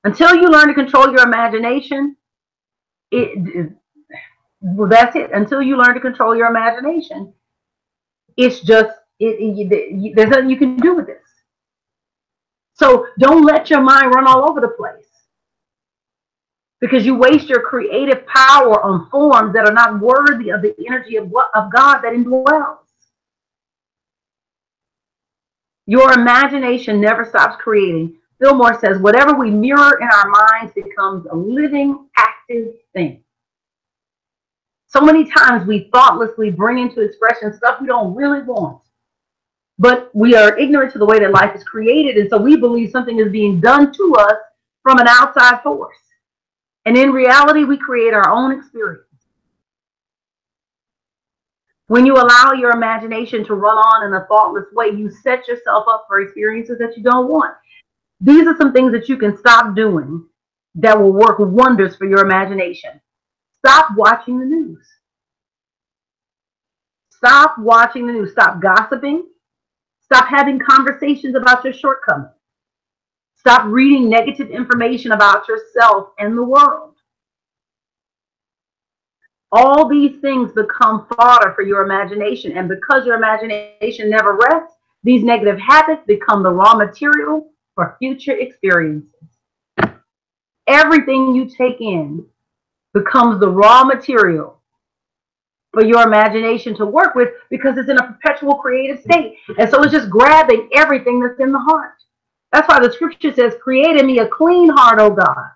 Until you learn to control your imagination, that's it. Until you learn to control your imagination, it's just, there's nothing you can do with this. So don't let your mind run all over the place, because you waste your creative power on forms that are not worthy of the energy of God that indwells. Your imagination never stops creating. Fillmore says, whatever we mirror in our minds becomes a living, active thing. So many times we thoughtlessly bring into expression stuff we don't really want. But we are ignorant to the way that life is created, and so we believe something is being done to us from an outside force. And in reality, we create our own experience. When you allow your imagination to run on in a thoughtless way, you set yourself up for experiences that you don't want. These are some things that you can stop doing that will work wonders for your imagination. Stop watching the news. Stop watching the news. Stop gossiping. Stop having conversations about your shortcomings. Stop reading negative information about yourself and the world. All these things become fodder for your imagination. And because your imagination never rests, these negative habits become the raw material for future experiences. Everything you take in becomes the raw material for your imagination to work with, because it's in a perpetual creative state. And so it's just grabbing everything that's in the heart. That's why the scripture says, create in me a clean heart, O God.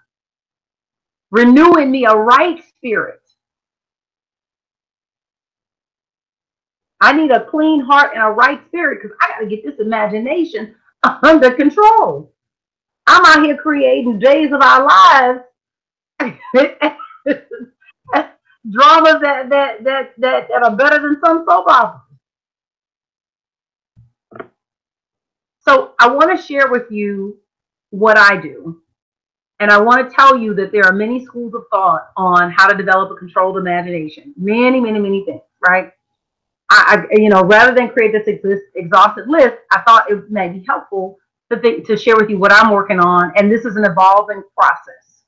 Renew in me a right spirit. I need a clean heart and a right spirit, because I got to get this imagination under control. I'm out here creating days of our lives, dramas that are better than some soap operas. So I want to share with you what I do. And I want to tell you that there are many schools of thought on how to develop a controlled imagination. Many, many, many things, right? Rather than create this exhaustive list, I thought it may be helpful to share with you what I'm working on. And this is an evolving process.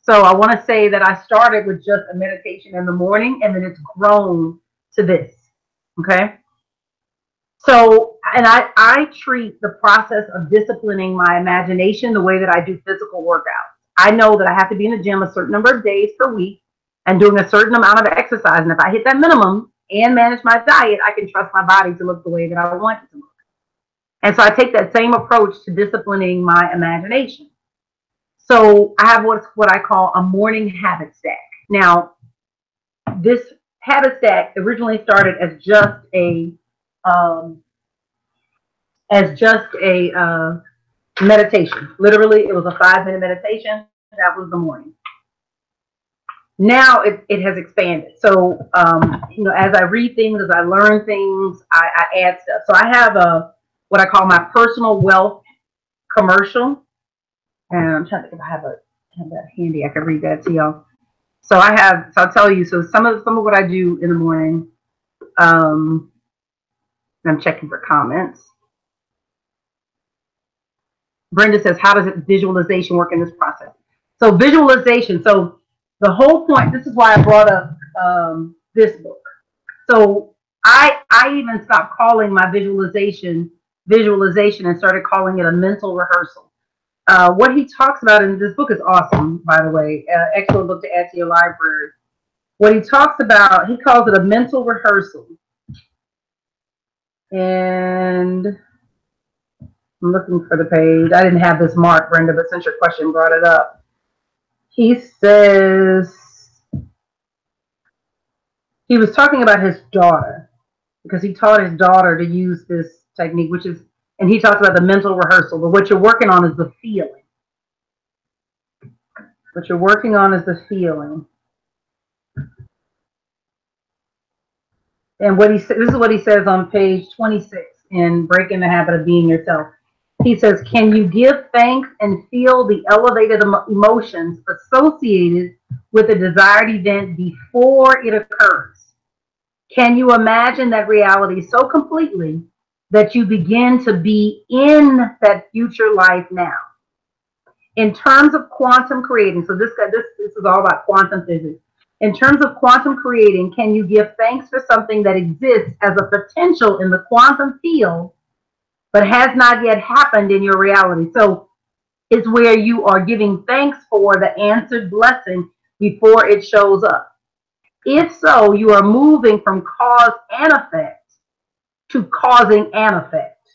So I want to say that I started with just a meditation in the morning, and then it's grown to this. Okay. So, and I treat the process of disciplining my imagination the way that I do physical workouts. I know that I have to be in the gym a certain number of days per week and doing a certain amount of exercise. And if I hit that minimum and manage my diet, I can trust my body to look the way that I want it to look. And so I take that same approach to disciplining my imagination. So I have what I call a morning habit stack. Now, this habit stack originally started as just a meditation. Literally, it was a 5-minute meditation. That was the morning. now it has expanded. So, you know, as I read things, as I learn things, I add stuff. So I have what I call my personal wealth commercial. And I'm trying to think if I have that handy. I can read that to y'all. So I'll tell you, so some of what I do in the morning, I'm checking for comments. Brenda says, how does visualization work in this process? So visualization, so the whole point, this is why I brought up this book. So I even stopped calling my visualization and started calling it a mental rehearsal. What he talks about in this book is awesome, by the way. Excellent book to add to your library. What he talks about, he calls it a mental rehearsal. And I'm looking for the page. I didn't have this marked, Brenda, but since your question brought it up. He says, he was talking about his daughter, because he taught his daughter to use this technique, which is, and he talks about the mental rehearsal, but what you're working on is the feeling. What you're working on is the feeling. And this is what he says on page 26 in Breaking the Habit of Being Yourself. He says, can you give thanks and feel the elevated emotions associated with a desired event before it occurs? Can you imagine that reality so completely that you begin to be in that future life now? In terms of quantum creating, so this is all about quantum physics. In terms of quantum creating, can you give thanks for something that exists as a potential in the quantum field, but has not yet happened in your reality? So it's where you are giving thanks for the answered blessing before it shows up. If so, you are moving from cause and effect to causing an effect.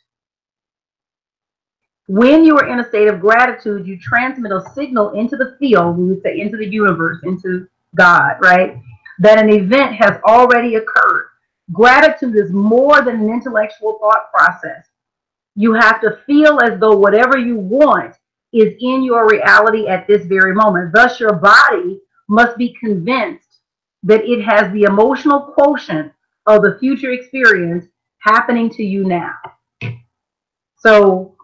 When you are in a state of gratitude, you transmit a signal into the field, we would say into the universe, into God, right? That an event has already occurred. Gratitude is more than an intellectual thought process. You have to feel as though whatever you want is in your reality at this very moment. Thus, your body must be convinced that it has the emotional quotient of the future experience happening to you now. So,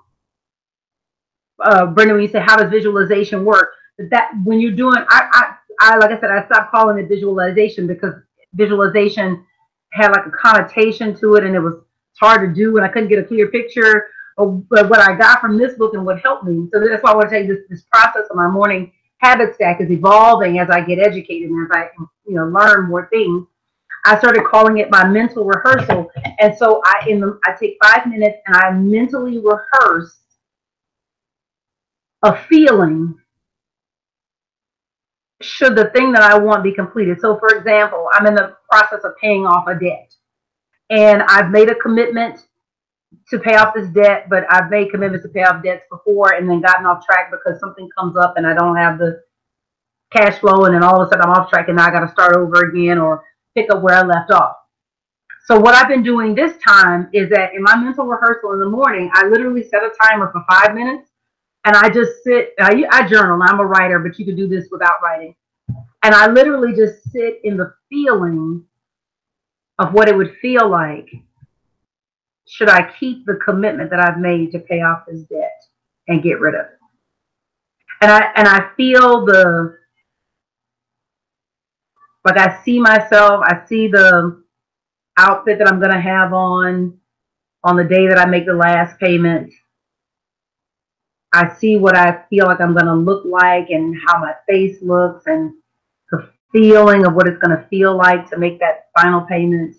Brenda, when you say how does visualization work, that when you're doing, I like I said, I stopped calling it visualization because visualization had like a connotation to it, and it was hard to do, and I couldn't get a clear picture of what I got from this book and what helped me. So that's why I want to tell you this process of my morning habit stack is evolving as I get educated and as I learn more things. I started calling it my mental rehearsal, and so I take 5 minutes and I mentally rehearse a feeling should the thing that I want be completed. So, for example, I'm in the process of paying off a debt, and I've made a commitment to pay off this debt, but I've made commitments to pay off debts before and then gotten off track because something comes up and I don't have the cash flow, and then all of a sudden I'm off track and now I got to start over again or pick up where I left off. So what I've been doing this time is that in my mental rehearsal in the morning, I literally set a timer for 5 minutes, and I just sit. I journal. I'm a writer, but you can do this without writing. And I literally just sit in the feeling of what it would feel like should I keep the commitment that I've made to pay off this debt and get rid of it. And I feel I see myself, I see the outfit that I'm going to have on the day that I make the last payment. I see what I feel like I'm going to look like and how my face looks and the feeling of what it's going to feel like to make that final payment.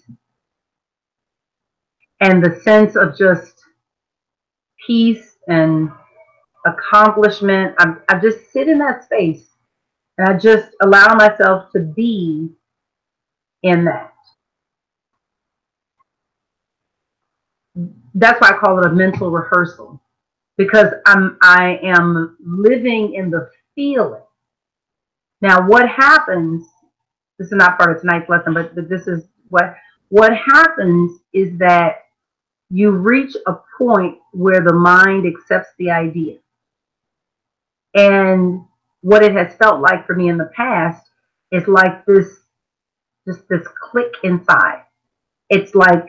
And the sense of just peace and accomplishment. I just sit in that space and I just allow myself to be in that. That's why I call it a mental rehearsal, because I am living in the feeling. Now, what happens, this is not part of tonight's lesson, but this is what happens is that you reach a point where the mind accepts the idea. And what it has felt like for me in the past it's like just this click inside. It's like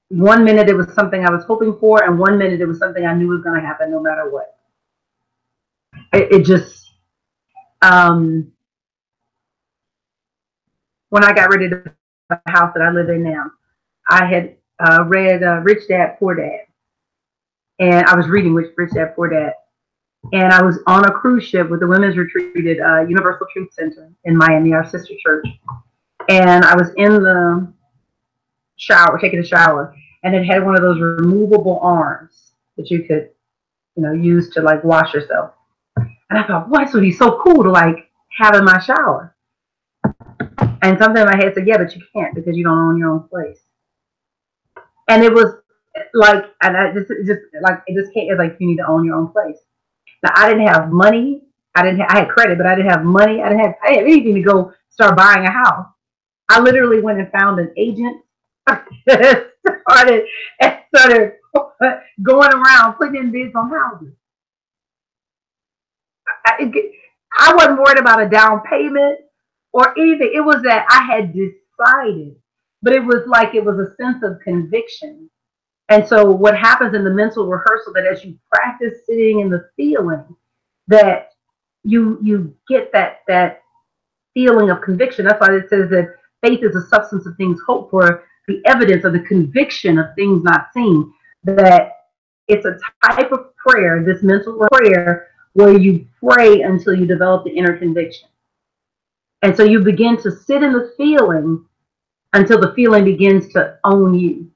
1 minute it was something I was hoping for, and 1 minute it was something I knew was going to happen no matter what. It just, when I got ready to buy the house that I live in now, I had read Rich Dad, Poor Dad. And I was reading Rich Dad, Poor Dad. And I was on a cruise ship with the women's retreat at Universal Truth Center in Miami, our sister church. And I was in the shower, taking a shower, and it had one of those removable arms that you could, use to like wash yourself. And I thought, boy, this would be so cool to like have in my shower. And something in my head said, yeah, but you can't because you don't own your own place. And it was like, and it just can't. It's like you need to own your own place. Now I didn't have money. I had credit, but I didn't have money. I didn't have anything to go start buying a house. I literally went and found an agent. started going around putting in bids on houses. I wasn't worried about a down payment or anything. It was that I had decided, but it was like it was a sense of conviction. And so what happens in the mental rehearsal, that as you practice sitting in the feeling, that you get that feeling of conviction. That's why it says that faith is a substance of things hoped for, the evidence of the conviction of things not seen. That it's a type of prayer, this mental prayer, where you pray until you develop the inner conviction. And so you begin to sit in the feeling until the feeling begins to own you.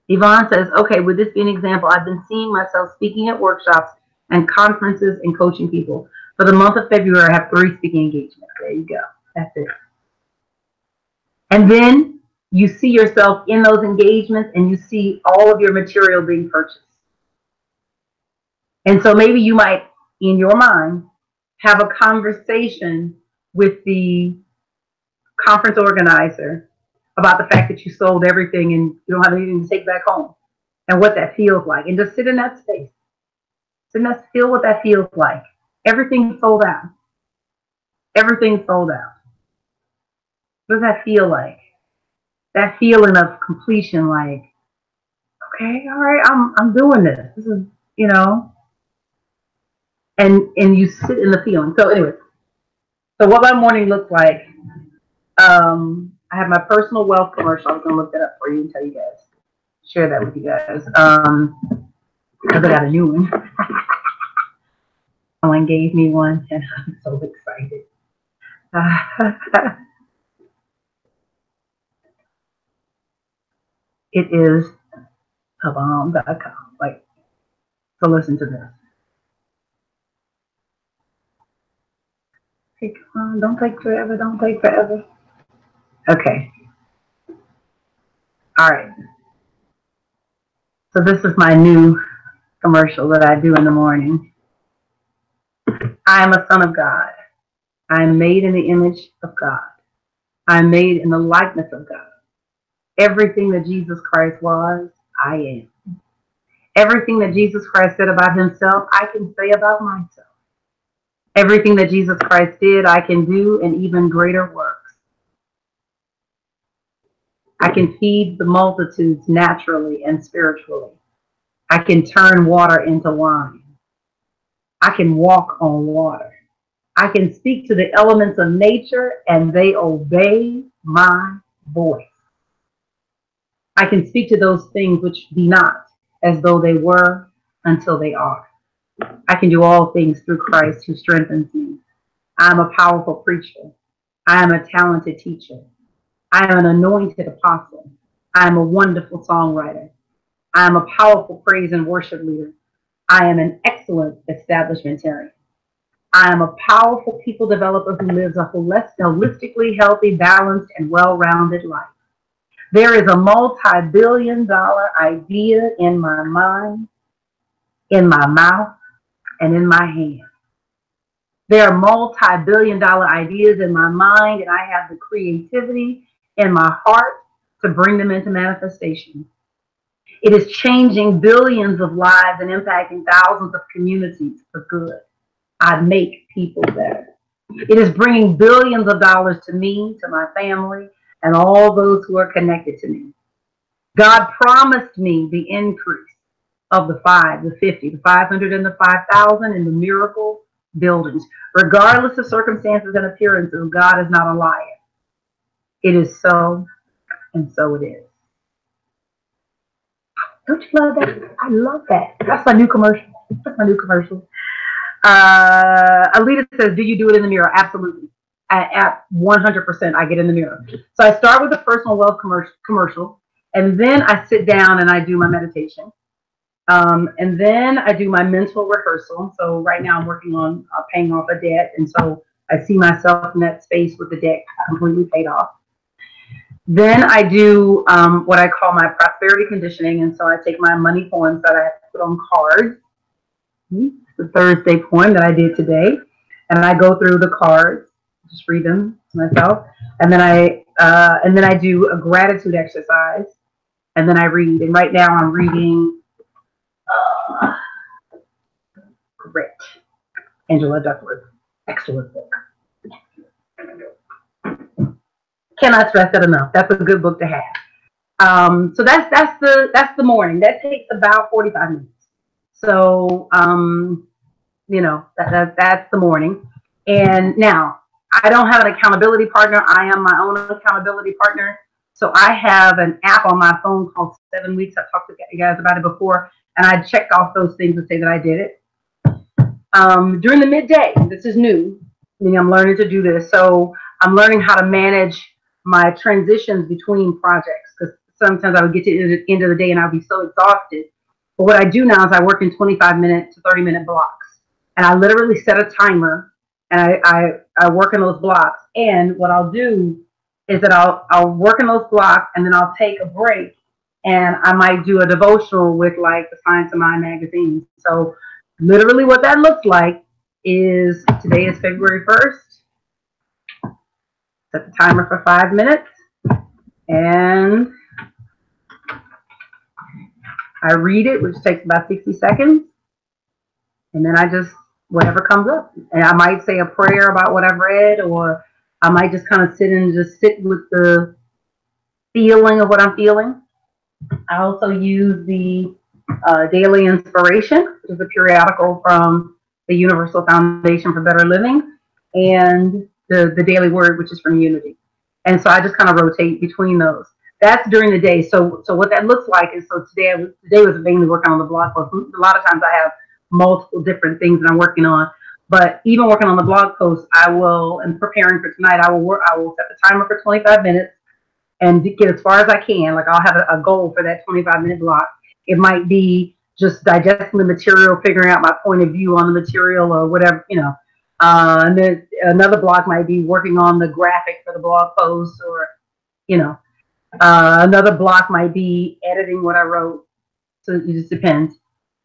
Yvonne says, okay, would this be an example? I've been seeing myself speaking at workshops and conferences and coaching people. For the month of February, I have 3 speaking engagements. There you go. That's it. And then you see yourself in those engagements and you see all of your material being purchased. And so maybe you might, in your mind, have a conversation with the conference organizer about the fact that you sold everything and you don't have anything to take back home and what that feels like. And just sit in that space. Feel what that feels like. Everything sold out. Everything sold out. What does that feel like? That feeling of completion, like, okay, all right, I'm doing this. This is, and you sit in the feeling. So anyway, so what my morning looks like, I have my personal wealth commercial. I'm going to look that up for you and tell you guys, share that with you guys. Because I got a new one. Someone gave me one and I'm so excited. It is kabam.com. Like, so listen to this. Hey, come on, don't take forever. Don't take forever. Okay. All right. So this is my new commercial that I do in the morning. I am a son of God. I am made in the image of God. I am made in the likeness of God. Everything that Jesus Christ was, I am. Everything that Jesus Christ said about himself, I can say about myself. Everything that Jesus Christ did, I can do, and even greater works. I can feed the multitudes naturally and spiritually. I can turn water into wine. I can walk on water. I can speak to the elements of nature and they obey my voice. I can speak to those things which be not as though they were until they are. I can do all things through Christ who strengthens me. I am a powerful preacher. I am a talented teacher. I am an anointed apostle. I am a wonderful songwriter. I am a powerful praise and worship leader. I am an excellent establishmentarian. I am a powerful people developer who lives a holistically healthy, balanced, and well-rounded life. There is a multi-billion-dollar idea in my mind, in my mouth, and in my hand. There are multi-billion-dollar ideas in my mind, and I have the creativity in my heart to bring them into manifestation. It is changing billions of lives and impacting thousands of communities for good. I make people better. It is bringing billions of dollars to me, to my family, and all those who are connected to me. God promised me the increase of the 5, the 50, the 500, and the 5,000 in the miracle buildings. Regardless of circumstances and appearances, God is not a liar. It is so, and so it is. Don't you love that? I love that. That's my new commercial. That's my new commercial. Alita says, do you do it in the mirror? Absolutely. At 100%, I get in the mirror. So I start with the personal wealth commercial, and then I sit down and I do my meditation. And then I do my mental rehearsal. So right now I'm working on paying off a debt. And so I see myself in that space with the debt completely paid off. Then I do what I call my prosperity conditioning. And so I take my money poems that I have to put on cards. The Thursday poem that I did today. And I go through the cards, just read them to myself. And then I do a gratitude exercise. And then I read. And right now I'm reading Grit, Angela Duckworth. Excellent book. Cannot stress that enough. That's a good book to have. So that's the morning. That takes about 45 minutes. So you know, that's the morning. And now I don't have an accountability partner. I am my own accountability partner. So I have an app on my phone called 7 Weeks. I've talked to you guys about it before, and I checked off those things and say that I did it. During the midday, this is new. I mean, I'm learning to do this. So I'm learning how to manage my transitions between projects, because sometimes I would get to the end of the day and I'll be so exhausted. But what I do now is I work in 25-minute to 30-minute blocks. And I literally set a timer, and I work in those blocks. And what I'll do is that I'll work in those blocks, and then I'll take a break, and I might do a devotional with like the Science of Mind magazine. So literally what that looks like is, today is February 1st. Set the timer for 5 minutes, and I read it, which takes about 60 seconds. And then I just, whatever comes up. And I might say a prayer about what I've read, or I might just kind of sit with the feeling of what I'm feeling. I also use the Daily Inspiration, which is a periodical from the Universal Foundation for Better Living, and the Daily Word, which is from Unity. And so I just kind of rotate between those. That's during the day. So what that looks like is, so today was mainly working on the blog post. A lot of times I have multiple different things that I'm working on. But even working on the blog post, and preparing for tonight, I will set the timer for 25 minutes and get as far as I can. Like, I'll have a goal for that 25-minute block. It might be just digesting the material, figuring out my point of view on the material, or whatever, you know. And then another block might be working on the graphic for the blog post, or, you know. Another block might be editing what I wrote. So it just depends.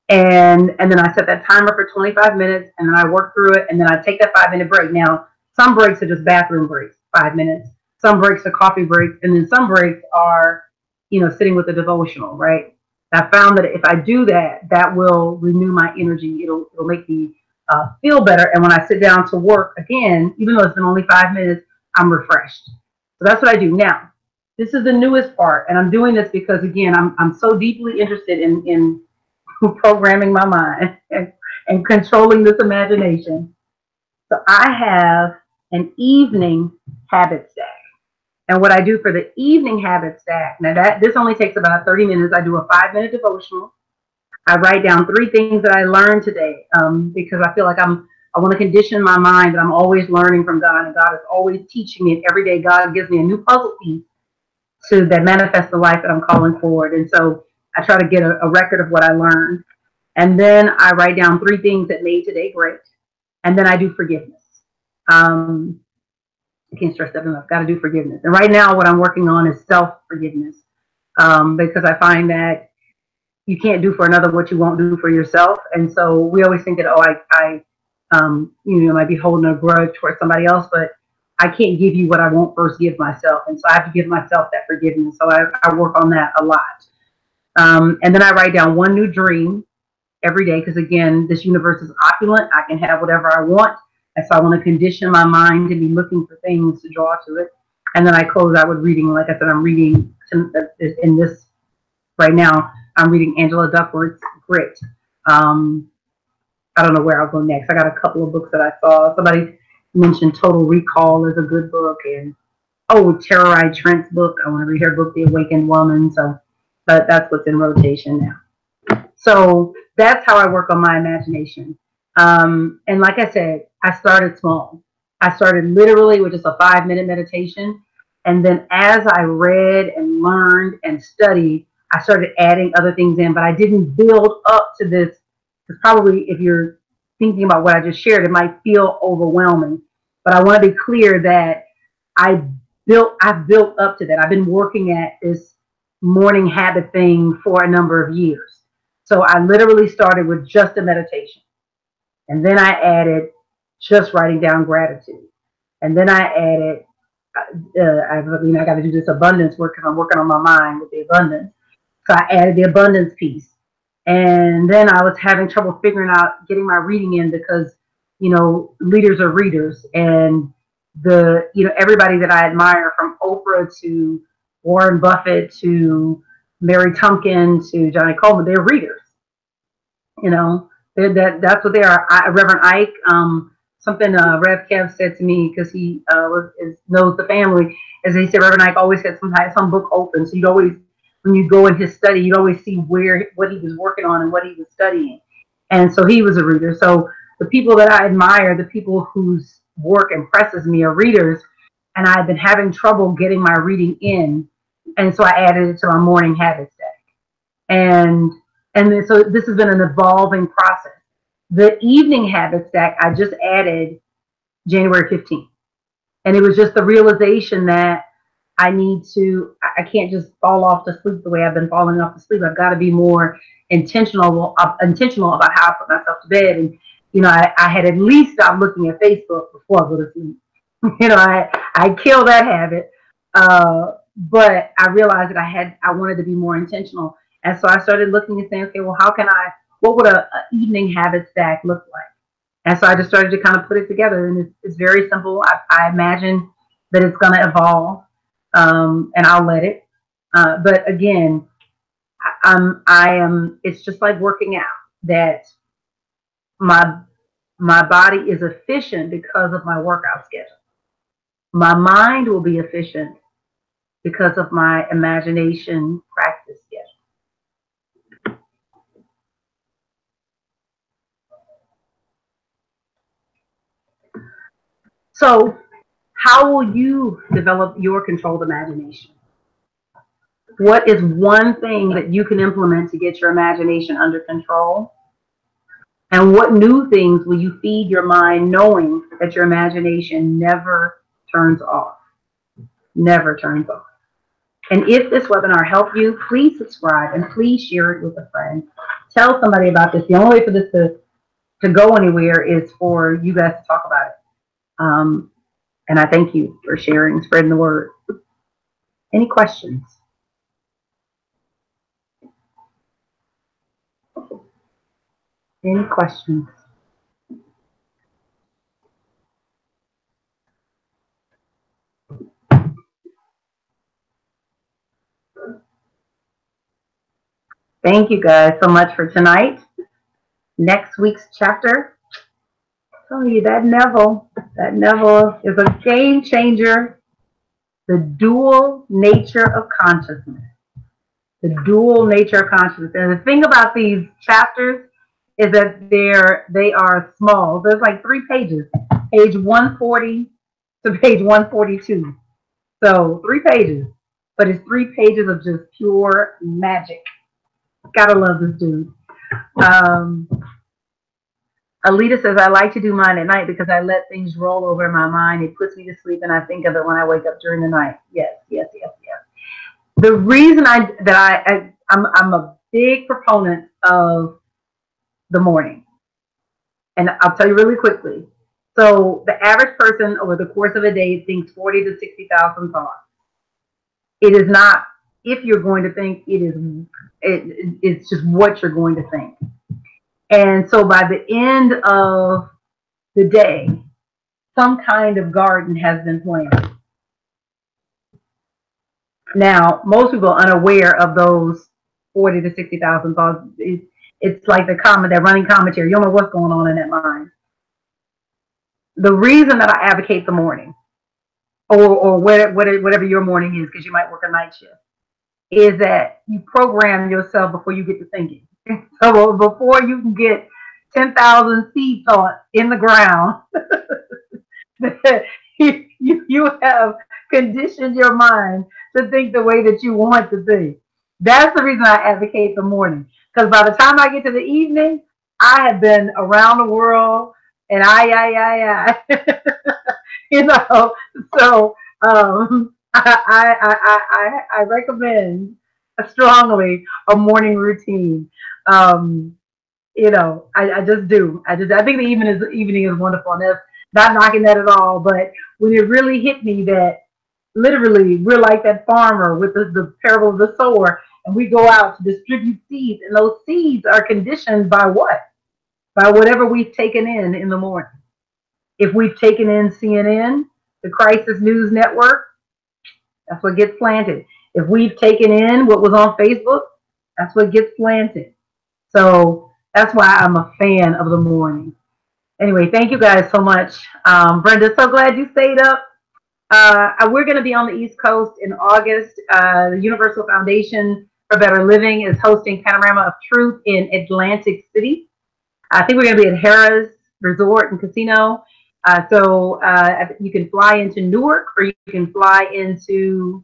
And then I set that timer for 25 minutes, and then I work through it, and then I take that 5-minute break. Now, some breaks are just bathroom breaks, 5 minutes. Some breaks are coffee breaks, and then some breaks are, you know, sitting with a devotional, right? I found that if I do that, that will renew my energy. It'll make me feel better. And when I sit down to work again, even though it's been only 5 minutes, I'm refreshed. So that's what I do. Now, this is the newest part, and I'm doing this because, again, I'm so deeply interested in programming my mind and controlling this imagination. So I have an evening habit stack. And what I do for the evening habit stack, now this only takes about 30 minutes. I do a 5-minute devotional. I write down 3 things that I learned today, because I feel like I want to condition my mind that I'm always learning from God, and God is always teaching me. Every day God gives me a new puzzle piece that manifests the life that I'm calling forward. And so I try to get a record of what I learned. And then I write down 3 things that made today great. And then I do forgiveness. I can't stress that enough. Got to do forgiveness. And right now what I'm working on is self-forgiveness, because I find that you can't do for another what you won't do for yourself. And so we always think that, I might be holding a grudge towards somebody else, but I can't give you what I won't first give myself. And so I have to give myself that forgiveness. So I work on that a lot. And then I write down 1 new dream every day, because, again, this universe is opulent. I can have whatever I want. And so I want to condition my mind to be looking for things to draw to it. And then I close out with reading. Like I said, I'm reading in this right now. I'm reading Angela Duckworth's Grit. I don't know where I'll go next. I got a couple of books that I saw. Somebody mentioned Total Recall is a good book, and Tara Trent's book. I want to read her book, The Awakened Woman. So, but that's what's in rotation now. So that's how I work on my imagination. And like I said, I started small. I started literally with just a 5-minute meditation. And then as I read and learned and studied, I started adding other things in, but I didn't build up to this. Because probably if you're thinking about what I just shared, it might feel overwhelming. But I want to be clear that I've built up to that. I've been working at this morning habit thing for a number of years. So I literally started with just a meditation. And then I added just writing down gratitude. And then I added, I got to do this abundance work because I'm working on my mind with the abundance. So I added the abundance piece. And then I was having trouble figuring out getting my reading in because, leaders are readers. And everybody that I admire, from Oprah to Warren Buffett to Mary Tumpkin to Johnny Coleman, they're readers. That's what they are. Reverend Ike, something Rev Kev said to me, because he knows the family, as he said, Reverend Ike always had some book open. So you'd always, when you go in his study, you'd always see what he was working on and what he was studying. And so he was a reader. So the people that I admire, the people whose work impresses me, are readers. And I've been having trouble getting my reading in. And so I added it to my morning habit stack. And then, so this has been an evolving process. The evening habit stack, I just added January 15th. And it was just the realization that I can't just fall off to sleep the way I've been falling off to sleep. I've got to be more intentional about how I put myself to bed. And, I had at least stopped looking at Facebook before I go to sleep. I kill that habit. But I realized that I wanted to be more intentional. And so I started looking and saying, okay, well, what would an evening habit stack look like? And so I just started to kind of put it together. And it's very simple. I imagine that it's going to evolve. And I'll let it. But again, it's just like working out, that my body is efficient because of my workout schedule. My mind will be efficient because of my imagination practice schedule. So how will you develop your controlled imagination? What is one thing that you can implement to get your imagination under control? And what new things will you feed your mind, knowing that your imagination never turns off? Never turns off. And if this webinar helped you, please subscribe and please share it with a friend. Tell somebody about this. The only way for this to go anywhere is for you guys to talk about it. And I thank you for sharing, spreading the word. Any questions? Any questions? Thank you guys so much for tonight. Next week's chapter, I'm telling you, that Neville is a game changer. The dual nature of consciousness. The dual nature of consciousness. And the thing about these chapters is that they are small. There's like 3 pages, page 140 to page 142. So 3 pages, but it's 3 pages of just pure magic. Gotta love this dude. Alita says, I like to do mine at night because I let things roll over in my mind. It puts me to sleep and I think of it when I wake up during the night. Yes. The reason I'm a big proponent of the morning. And I'll tell you really quickly. So the average person over the course of a day thinks 40 to 60,000 thoughts. It is not if you're going to think, it's just what you're going to think. And so by the end of the day, some kind of garden has been planted. Now, most people are unaware of those 40 to 60,000 thoughts. It's like that running commentary. You don't know what's going on in that mind. The reason that I advocate the morning, or whatever your morning is, because you might work a night shift, is that you program yourself before you get to thinking. So before you can get 10,000 seed thoughts in the ground, you have conditioned your mind to think the way that you want to think. That's the reason I advocate the morning. Because by the time I get to the evening, I have been around the world and I. You know, so I recommend strongly a morning routine. You know, I just do. I think the evening is wonderful, and that's not knocking that at all. But when it really hit me that literally we're like that farmer with the parable of the sower, and we go out to distribute seeds, and those seeds are conditioned by what? By whatever we've taken in the morning. If we've taken in CNN, the Crisis News Network, that's what gets planted. If we've taken in what was on Facebook, that's what gets planted. So that's why I'm a fan of the morning. Anyway, thank you guys so much. Brenda, so glad you stayed up. We're going to be on the East Coast in August. The Universal Foundation for Better Living is hosting Panorama of Truth in Atlantic City. I think we're going to be at Harrah's Resort and Casino. So you can fly into Newark or you can fly into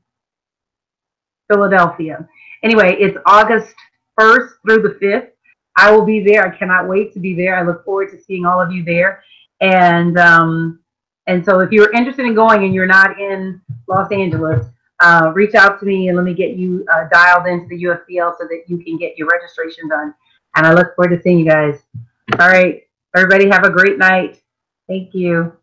Philadelphia. Anyway, it's August 1st through the 5th. I will be there. I cannot wait to be there. I look forward to seeing all of you there. And so if you're interested in going and you're not in Los Angeles, reach out to me and let me get you dialed into the UFBL so that you can get your registration done. And I look forward to seeing you guys. All right. Everybody have a great night. Thank you.